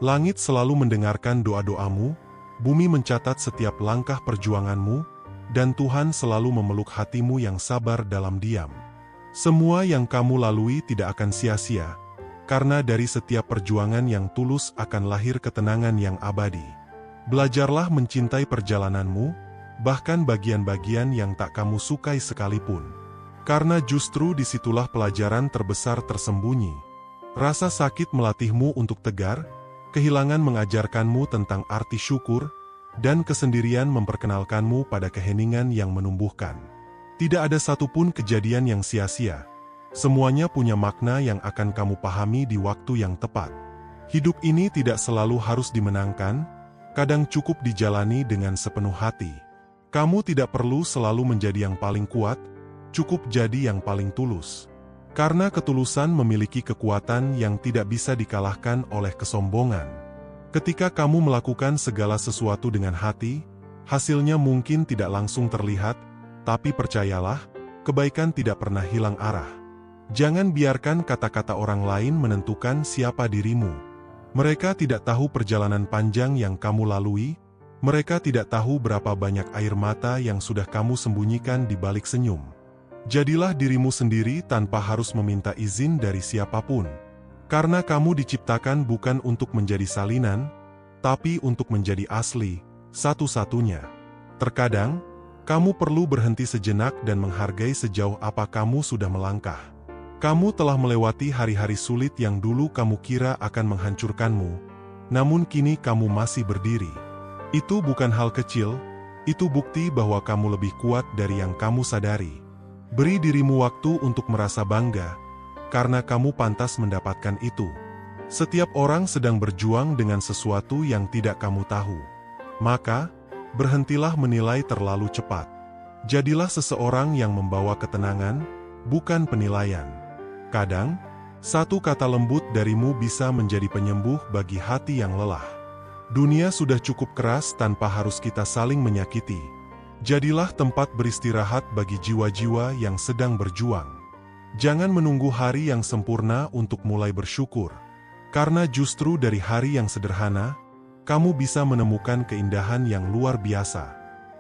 Langit selalu mendengarkan doa-doamu, bumi mencatat setiap langkah perjuanganmu, dan Tuhan selalu memeluk hatimu yang sabar dalam diam. Semua yang kamu lalui tidak akan sia-sia, karena dari setiap perjuangan yang tulus akan lahir ketenangan yang abadi. Belajarlah mencintai perjalananmu, bahkan bagian-bagian yang tak kamu sukai sekalipun. Karena justru disitulah pelajaran terbesar tersembunyi. Rasa sakit melatihmu untuk tegar, kehilangan mengajarkanmu tentang arti syukur, dan kesendirian memperkenalkanmu pada keheningan yang menumbuhkan. Tidak ada satupun kejadian yang sia-sia. Semuanya punya makna yang akan kamu pahami di waktu yang tepat. Hidup ini tidak selalu harus dimenangkan, kadang cukup dijalani dengan sepenuh hati. Kamu tidak perlu selalu menjadi yang paling kuat, cukup jadi yang paling tulus. Karena ketulusan memiliki kekuatan yang tidak bisa dikalahkan oleh kesombongan. Ketika kamu melakukan segala sesuatu dengan hati, hasilnya mungkin tidak langsung terlihat, tapi percayalah, kebaikan tidak pernah hilang arah. Jangan biarkan kata-kata orang lain menentukan siapa dirimu. Mereka tidak tahu perjalanan panjang yang kamu lalui, mereka tidak tahu berapa banyak air mata yang sudah kamu sembunyikan di balik senyum. Jadilah dirimu sendiri tanpa harus meminta izin dari siapapun. Karena kamu diciptakan bukan untuk menjadi salinan, tapi untuk menjadi asli, satu-satunya. Terkadang, kamu perlu berhenti sejenak dan menghargai sejauh apa kamu sudah melangkah. Kamu telah melewati hari-hari sulit yang dulu kamu kira akan menghancurkanmu, namun kini kamu masih berdiri. Itu bukan hal kecil, itu bukti bahwa kamu lebih kuat dari yang kamu sadari. Beri dirimu waktu untuk merasa bangga, karena kamu pantas mendapatkan itu. Setiap orang sedang berjuang dengan sesuatu yang tidak kamu tahu. Maka, berhentilah menilai terlalu cepat. Jadilah seseorang yang membawa ketenangan, bukan penilaian. Kadang, satu kata lembut darimu bisa menjadi penyembuh bagi hati yang lelah. Dunia sudah cukup keras tanpa harus kita saling menyakiti. Jadilah tempat beristirahat bagi jiwa-jiwa yang sedang berjuang. Jangan menunggu hari yang sempurna untuk mulai bersyukur. Karena justru dari hari yang sederhana, kamu bisa menemukan keindahan yang luar biasa.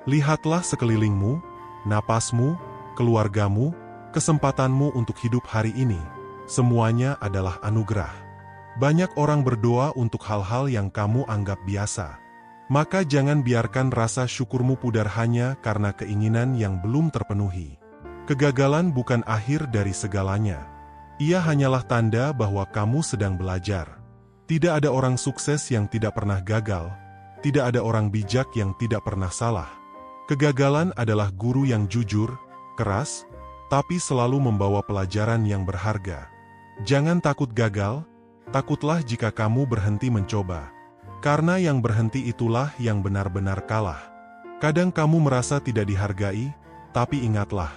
Lihatlah sekelilingmu, napasmu, keluargamu, kesempatanmu untuk hidup hari ini, semuanya adalah anugerah. Banyak orang berdoa untuk hal-hal yang kamu anggap biasa. Maka jangan biarkan rasa syukurmu pudar hanya karena keinginan yang belum terpenuhi. Kegagalan bukan akhir dari segalanya. Ia hanyalah tanda bahwa kamu sedang belajar. Tidak ada orang sukses yang tidak pernah gagal. Tidak ada orang bijak yang tidak pernah salah. Kegagalan adalah guru yang jujur, keras, tapi selalu membawa pelajaran yang berharga. Jangan takut gagal, takutlah jika kamu berhenti mencoba. Karena yang berhenti itulah yang benar-benar kalah. Kadang kamu merasa tidak dihargai, tapi ingatlah,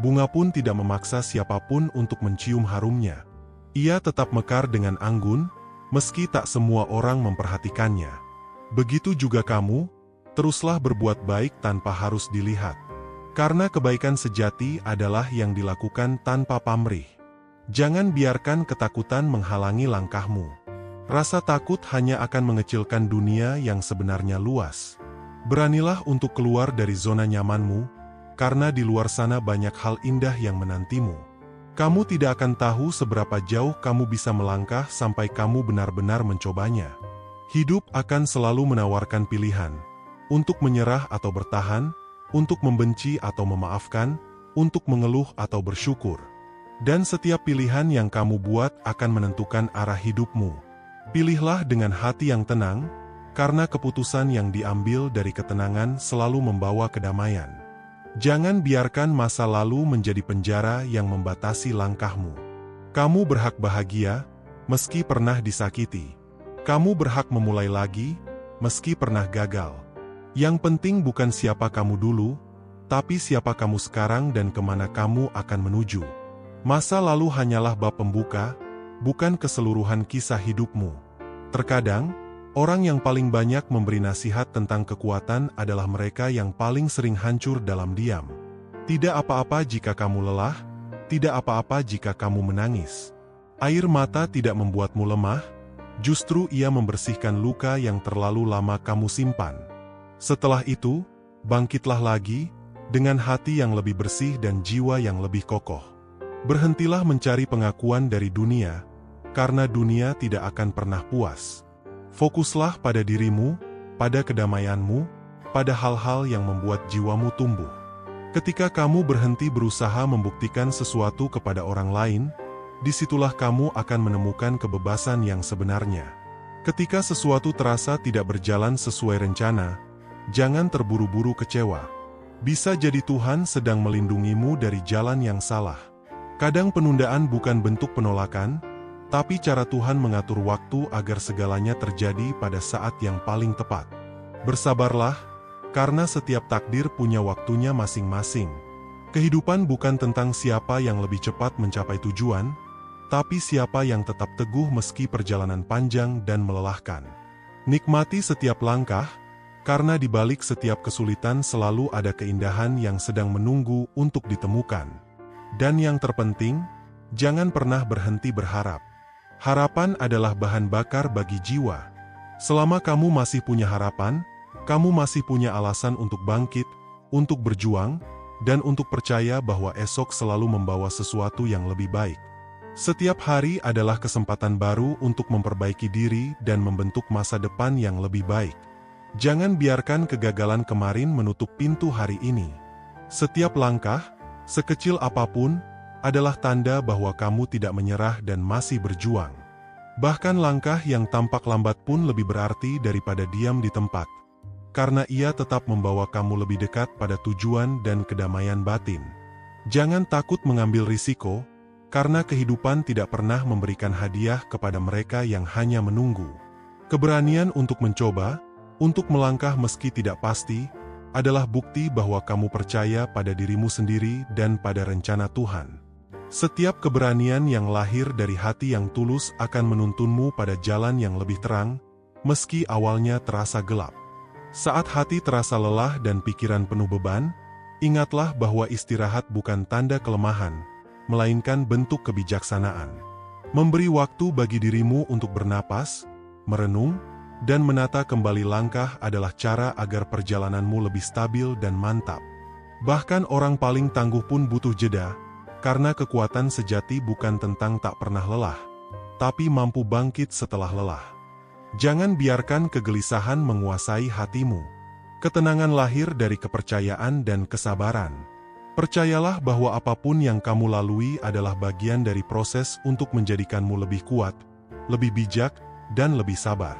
bunga pun tidak memaksa siapapun untuk mencium harumnya. Ia tetap mekar dengan anggun, meski tak semua orang memperhatikannya. Begitu juga kamu, teruslah berbuat baik tanpa harus dilihat. Karena kebaikan sejati adalah yang dilakukan tanpa pamrih. Jangan biarkan ketakutan menghalangi langkahmu. Rasa takut hanya akan mengecilkan dunia yang sebenarnya luas. Beranilah untuk keluar dari zona nyamanmu, karena di luar sana banyak hal indah yang menantimu. Kamu tidak akan tahu seberapa jauh kamu bisa melangkah sampai kamu benar-benar mencobanya. Hidup akan selalu menawarkan pilihan, untuk menyerah atau bertahan, untuk membenci atau memaafkan, untuk mengeluh atau bersyukur. Dan setiap pilihan yang kamu buat akan menentukan arah hidupmu. Pilihlah dengan hati yang tenang, karena keputusan yang diambil dari ketenangan selalu membawa kedamaian. Jangan biarkan masa lalu menjadi penjara yang membatasi langkahmu. Kamu berhak bahagia, meski pernah disakiti. Kamu berhak memulai lagi, meski pernah gagal. Yang penting bukan siapa kamu dulu, tapi siapa kamu sekarang dan kemana kamu akan menuju. Masa lalu hanyalah bab pembuka, bukan keseluruhan kisah hidupmu. Terkadang, orang yang paling banyak memberi nasihat tentang kekuatan adalah mereka yang paling sering hancur dalam diam. Tidak apa-apa jika kamu lelah, tidak apa-apa jika kamu menangis. Air mata tidak membuatmu lemah, justru ia membersihkan luka yang terlalu lama kamu simpan. Setelah itu, bangkitlah lagi, dengan hati yang lebih bersih dan jiwa yang lebih kokoh. Berhentilah mencari pengakuan dari dunia, karena dunia tidak akan pernah puas. Fokuslah pada dirimu, pada kedamaianmu, pada hal-hal yang membuat jiwamu tumbuh. Ketika kamu berhenti berusaha membuktikan sesuatu kepada orang lain, disitulah kamu akan menemukan kebebasan yang sebenarnya. Ketika sesuatu terasa tidak berjalan sesuai rencana, jangan terburu-buru kecewa. Bisa jadi Tuhan sedang melindungimu dari jalan yang salah. Kadang penundaan bukan bentuk penolakan, tapi cara Tuhan mengatur waktu agar segalanya terjadi pada saat yang paling tepat. Bersabarlah, karena setiap takdir punya waktunya masing-masing. Kehidupan bukan tentang siapa yang lebih cepat mencapai tujuan, tapi siapa yang tetap teguh meski perjalanan panjang dan melelahkan. Nikmati setiap langkah, karena di balik setiap kesulitan selalu ada keindahan yang sedang menunggu untuk ditemukan. Dan yang terpenting, jangan pernah berhenti berharap. Harapan adalah bahan bakar bagi jiwa. Selama kamu masih punya harapan, kamu masih punya alasan untuk bangkit, untuk berjuang, dan untuk percaya bahwa esok selalu membawa sesuatu yang lebih baik. Setiap hari adalah kesempatan baru untuk memperbaiki diri dan membentuk masa depan yang lebih baik. Jangan biarkan kegagalan kemarin menutup pintu hari ini. Setiap langkah, sekecil apapun, adalah tanda bahwa kamu tidak menyerah dan masih berjuang. Bahkan langkah yang tampak lambat pun lebih berarti daripada diam di tempat. Karena ia tetap membawa kamu lebih dekat pada tujuan dan kedamaian batin. Jangan takut mengambil risiko, karena kehidupan tidak pernah memberikan hadiah kepada mereka yang hanya menunggu. Keberanian untuk mencoba, untuk melangkah meski tidak pasti, adalah bukti bahwa kamu percaya pada dirimu sendiri dan pada rencana Tuhan. Setiap keberanian yang lahir dari hati yang tulus akan menuntunmu pada jalan yang lebih terang, meski awalnya terasa gelap. Saat hati terasa lelah dan pikiran penuh beban, ingatlah bahwa istirahat bukan tanda kelemahan, melainkan bentuk kebijaksanaan. Memberi waktu bagi dirimu untuk bernapas, merenung, dan menata kembali langkah adalah cara agar perjalananmu lebih stabil dan mantap. Bahkan orang paling tangguh pun butuh jeda, karena kekuatan sejati bukan tentang tak pernah lelah, tapi mampu bangkit setelah lelah. Jangan biarkan kegelisahan menguasai hatimu. Ketenangan lahir dari kepercayaan dan kesabaran. Percayalah bahwa apapun yang kamu lalui adalah bagian dari proses untuk menjadikanmu lebih kuat, lebih bijak, dan lebih sabar.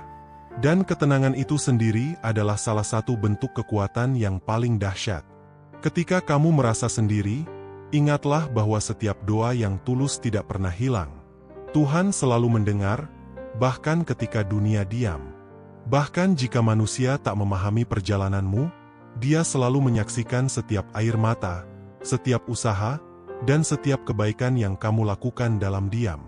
Dan ketenangan itu sendiri adalah salah satu bentuk kekuatan yang paling dahsyat. Ketika kamu merasa sendiri, ingatlah bahwa setiap doa yang tulus tidak pernah hilang. Tuhan selalu mendengar, bahkan ketika dunia diam. Bahkan jika manusia tak memahami perjalananmu, Dia selalu menyaksikan setiap air mata, setiap usaha, dan setiap kebaikan yang kamu lakukan dalam diam.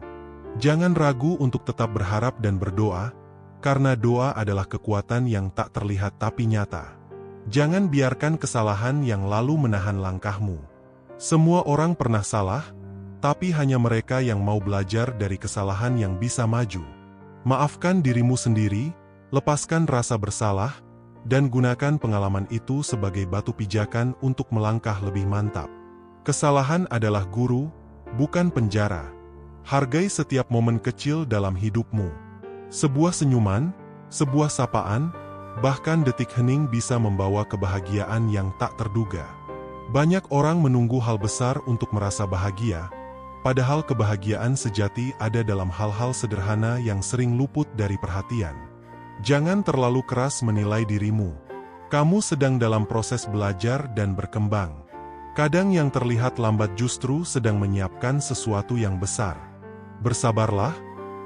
Jangan ragu untuk tetap berharap dan berdoa, karena doa adalah kekuatan yang tak terlihat tapi nyata. Jangan biarkan kesalahan yang lalu menahan langkahmu. Semua orang pernah salah, tapi hanya mereka yang mau belajar dari kesalahan yang bisa maju. Maafkan dirimu sendiri, lepaskan rasa bersalah, dan gunakan pengalaman itu sebagai batu pijakan untuk melangkah lebih mantap. Kesalahan adalah guru, bukan penjara. Hargai setiap momen kecil dalam hidupmu. Sebuah senyuman, sebuah sapaan, bahkan detik hening bisa membawa kebahagiaan yang tak terduga. Banyak orang menunggu hal besar untuk merasa bahagia, padahal kebahagiaan sejati ada dalam hal-hal sederhana yang sering luput dari perhatian. Jangan terlalu keras menilai dirimu. Kamu sedang dalam proses belajar dan berkembang. Kadang yang terlihat lambat justru sedang menyiapkan sesuatu yang besar. Bersabarlah,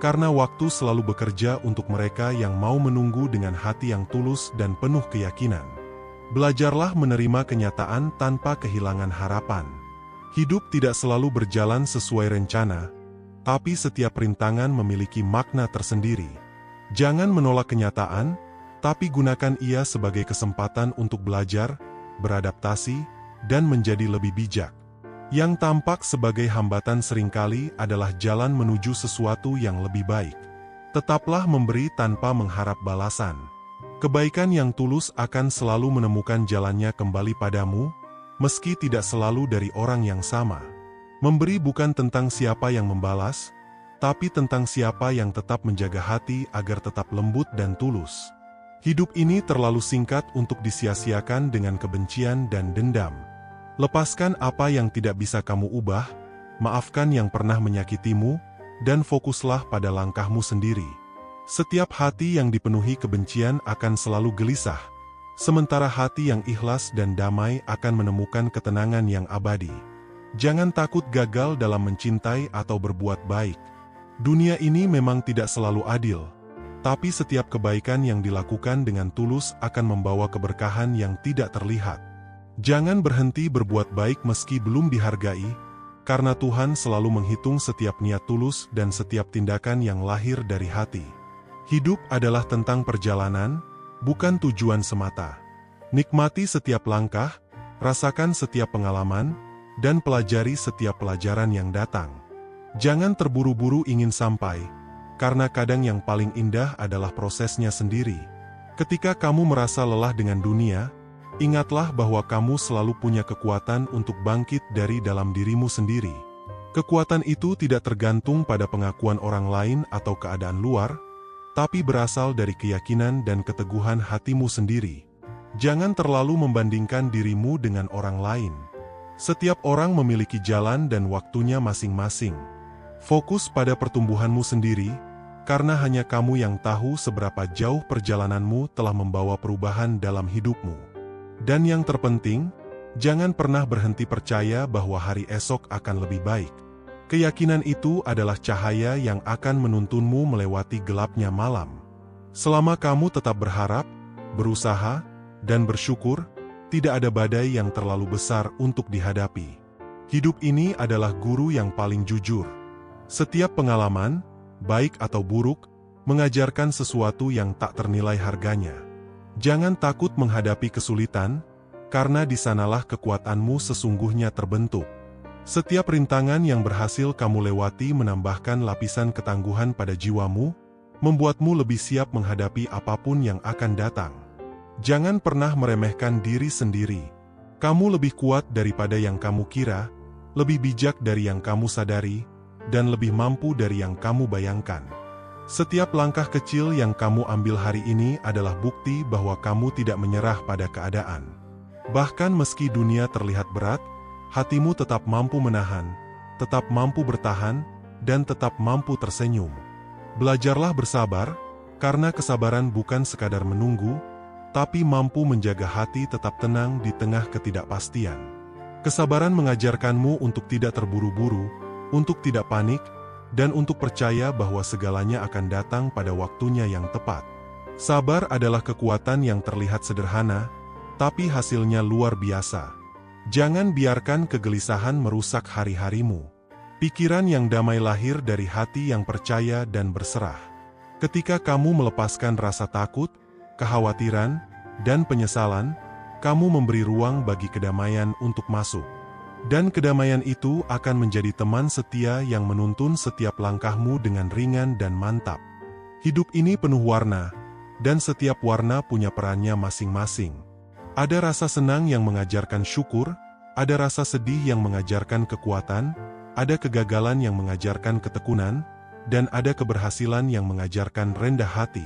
karena waktu selalu bekerja untuk mereka yang mau menunggu dengan hati yang tulus dan penuh keyakinan. Belajarlah menerima kenyataan tanpa kehilangan harapan. Hidup tidak selalu berjalan sesuai rencana, tapi setiap rintangan memiliki makna tersendiri. Jangan menolak kenyataan, tapi gunakan ia sebagai kesempatan untuk belajar, beradaptasi, dan menjadi lebih bijak. Yang tampak sebagai hambatan seringkali adalah jalan menuju sesuatu yang lebih baik. Tetaplah memberi tanpa mengharap balasan. Kebaikan yang tulus akan selalu menemukan jalannya kembali padamu, meski tidak selalu dari orang yang sama. Memberi bukan tentang siapa yang membalas, tapi tentang siapa yang tetap menjaga hati agar tetap lembut dan tulus. Hidup ini terlalu singkat untuk disia-siakan dengan kebencian dan dendam. Lepaskan apa yang tidak bisa kamu ubah, maafkan yang pernah menyakitimu, dan fokuslah pada langkahmu sendiri. Setiap hati yang dipenuhi kebencian akan selalu gelisah, sementara hati yang ikhlas dan damai akan menemukan ketenangan yang abadi. Jangan takut gagal dalam mencintai atau berbuat baik. Dunia ini memang tidak selalu adil, tapi setiap kebaikan yang dilakukan dengan tulus akan membawa keberkahan yang tidak terlihat. Jangan berhenti berbuat baik meski belum dihargai, karena Tuhan selalu menghitung setiap niat tulus dan setiap tindakan yang lahir dari hati. Hidup adalah tentang perjalanan, bukan tujuan semata. Nikmati setiap langkah, rasakan setiap pengalaman, dan pelajari setiap pelajaran yang datang. Jangan terburu-buru ingin sampai, karena kadang yang paling indah adalah prosesnya sendiri. Ketika kamu merasa lelah dengan dunia, ingatlah bahwa kamu selalu punya kekuatan untuk bangkit dari dalam dirimu sendiri. Kekuatan itu tidak tergantung pada pengakuan orang lain atau keadaan luar, tapi berasal dari keyakinan dan keteguhan hatimu sendiri. Jangan terlalu membandingkan dirimu dengan orang lain. Setiap orang memiliki jalan dan waktunya masing-masing. Fokus pada pertumbuhanmu sendiri, karena hanya kamu yang tahu seberapa jauh perjalananmu telah membawa perubahan dalam hidupmu. Dan yang terpenting, jangan pernah berhenti percaya bahwa hari esok akan lebih baik. Keyakinan itu adalah cahaya yang akan menuntunmu melewati gelapnya malam. Selama kamu tetap berharap, berusaha, dan bersyukur, tidak ada badai yang terlalu besar untuk dihadapi. Hidup ini adalah guru yang paling jujur. Setiap pengalaman, baik atau buruk, mengajarkan sesuatu yang tak ternilai harganya. Jangan takut menghadapi kesulitan, karena di sanalah kekuatanmu sesungguhnya terbentuk. Setiap rintangan yang berhasil kamu lewati menambahkan lapisan ketangguhan pada jiwamu, membuatmu lebih siap menghadapi apapun yang akan datang. Jangan pernah meremehkan diri sendiri. Kamu lebih kuat daripada yang kamu kira, lebih bijak dari yang kamu sadari, dan lebih mampu dari yang kamu bayangkan. Setiap langkah kecil yang kamu ambil hari ini adalah bukti bahwa kamu tidak menyerah pada keadaan. Bahkan meski dunia terlihat berat, hatimu tetap mampu menahan, tetap mampu bertahan, dan tetap mampu tersenyum. Belajarlah bersabar, karena kesabaran bukan sekadar menunggu, tapi mampu menjaga hati tetap tenang di tengah ketidakpastian. Kesabaran mengajarkanmu untuk tidak terburu-buru, untuk tidak panik, dan untuk percaya bahwa segalanya akan datang pada waktunya yang tepat. Sabar adalah kekuatan yang terlihat sederhana, tapi hasilnya luar biasa. Jangan biarkan kegelisahan merusak hari-harimu. Pikiran yang damai lahir dari hati yang percaya dan berserah. Ketika kamu melepaskan rasa takut, kekhawatiran, dan penyesalan, kamu memberi ruang bagi kedamaian untuk masuk. Dan kedamaian itu akan menjadi teman setia yang menuntun setiap langkahmu dengan ringan dan mantap. Hidup ini penuh warna, dan setiap warna punya perannya masing-masing. Ada rasa senang yang mengajarkan syukur, ada rasa sedih yang mengajarkan kekuatan, ada kegagalan yang mengajarkan ketekunan, dan ada keberhasilan yang mengajarkan rendah hati.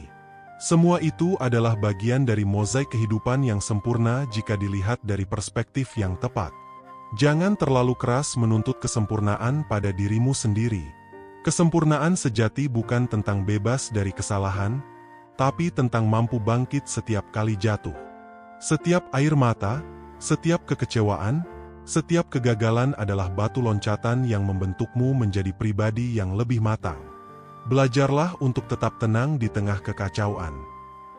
Semua itu adalah bagian dari mozaik kehidupan yang sempurna jika dilihat dari perspektif yang tepat. Jangan terlalu keras menuntut kesempurnaan pada dirimu sendiri. Kesempurnaan sejati bukan tentang bebas dari kesalahan, tapi tentang mampu bangkit setiap kali jatuh. Setiap air mata, setiap kekecewaan, setiap kegagalan adalah batu loncatan yang membentukmu menjadi pribadi yang lebih matang. Belajarlah untuk tetap tenang di tengah kekacauan.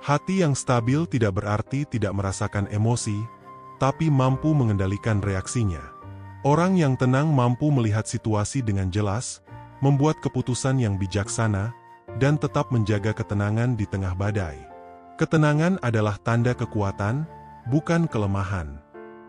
Hati yang stabil tidak berarti tidak merasakan emosi, tapi mampu mengendalikan reaksinya. Orang yang tenang mampu melihat situasi dengan jelas, membuat keputusan yang bijaksana, dan tetap menjaga ketenangan di tengah badai. Ketenangan adalah tanda kekuatan, bukan kelemahan.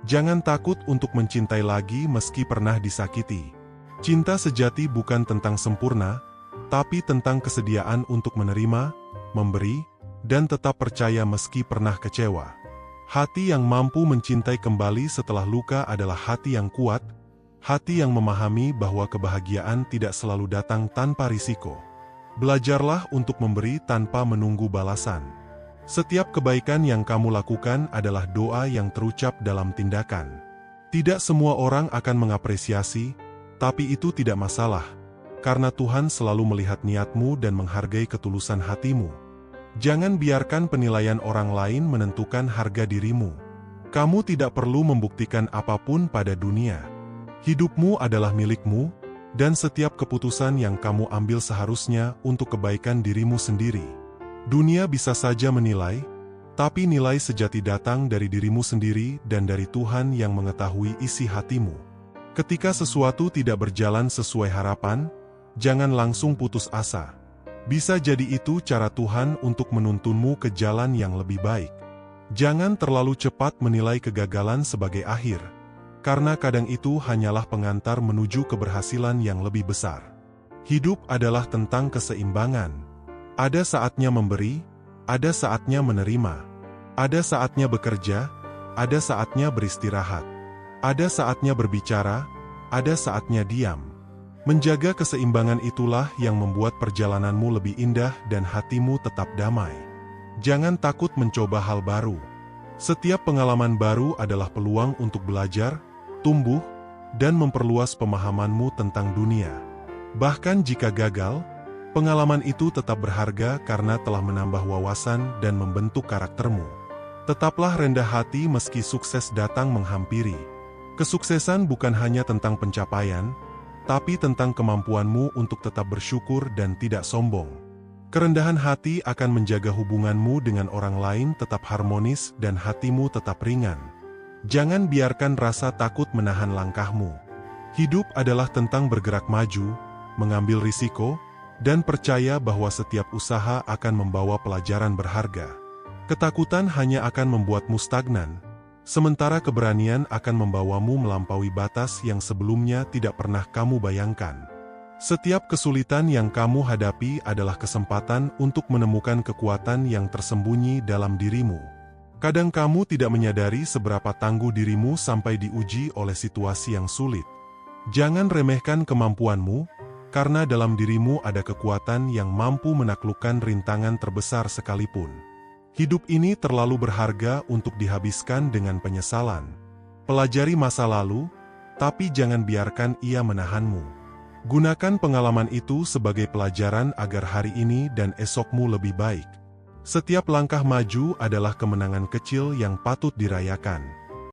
Jangan takut untuk mencintai lagi meski pernah disakiti. Cinta sejati bukan tentang sempurna, tapi tentang kesediaan untuk menerima, memberi, dan tetap percaya meski pernah kecewa. Hati yang mampu mencintai kembali setelah luka adalah hati yang kuat, hati yang memahami bahwa kebahagiaan tidak selalu datang tanpa risiko. Belajarlah untuk memberi tanpa menunggu balasan. Setiap kebaikan yang kamu lakukan adalah doa yang terucap dalam tindakan. Tidak semua orang akan mengapresiasi, tapi itu tidak masalah, karena Tuhan selalu melihat niatmu dan menghargai ketulusan hatimu. Jangan biarkan penilaian orang lain menentukan harga dirimu. Kamu tidak perlu membuktikan apapun pada dunia. Hidupmu adalah milikmu, dan setiap keputusan yang kamu ambil seharusnya untuk kebaikan dirimu sendiri. Dunia bisa saja menilai, tapi nilai sejati datang dari dirimu sendiri dan dari Tuhan yang mengetahui isi hatimu. Ketika sesuatu tidak berjalan sesuai harapan, jangan langsung putus asa. Bisa jadi itu cara Tuhan untuk menuntunmu ke jalan yang lebih baik. Jangan terlalu cepat menilai kegagalan sebagai akhir, karena kadang itu hanyalah pengantar menuju keberhasilan yang lebih besar. Hidup adalah tentang keseimbangan. Ada saatnya memberi, ada saatnya menerima. Ada saatnya bekerja, ada saatnya beristirahat. Ada saatnya berbicara, ada saatnya diam. Menjaga keseimbangan itulah yang membuat perjalananmu lebih indah dan hatimu tetap damai. Jangan takut mencoba hal baru. Setiap pengalaman baru adalah peluang untuk belajar, tumbuh, dan memperluas pemahamanmu tentang dunia. Bahkan jika gagal, pengalaman itu tetap berharga karena telah menambah wawasan dan membentuk karaktermu. Tetaplah rendah hati meski sukses datang menghampiri. Kesuksesan bukan hanya tentang pencapaian, tapi tentang kemampuanmu untuk tetap bersyukur dan tidak sombong. Kerendahan hati akan menjaga hubunganmu dengan orang lain tetap harmonis dan hatimu tetap ringan. Jangan biarkan rasa takut menahan langkahmu. Hidup adalah tentang bergerak maju, mengambil risiko, dan percaya bahwa setiap usaha akan membawa pelajaran berharga. Ketakutan hanya akan membuatmu stagnan, sementara keberanian akan membawamu melampaui batas yang sebelumnya tidak pernah kamu bayangkan. Setiap kesulitan yang kamu hadapi adalah kesempatan untuk menemukan kekuatan yang tersembunyi dalam dirimu. Kadang kamu tidak menyadari seberapa tangguh dirimu sampai diuji oleh situasi yang sulit. Jangan remehkan kemampuanmu, karena dalam dirimu ada kekuatan yang mampu menaklukkan rintangan terbesar sekalipun. Hidup ini terlalu berharga untuk dihabiskan dengan penyesalan. Pelajari masa lalu, tapi jangan biarkan ia menahanmu. Gunakan pengalaman itu sebagai pelajaran agar hari ini dan esokmu lebih baik. Setiap langkah maju adalah kemenangan kecil yang patut dirayakan.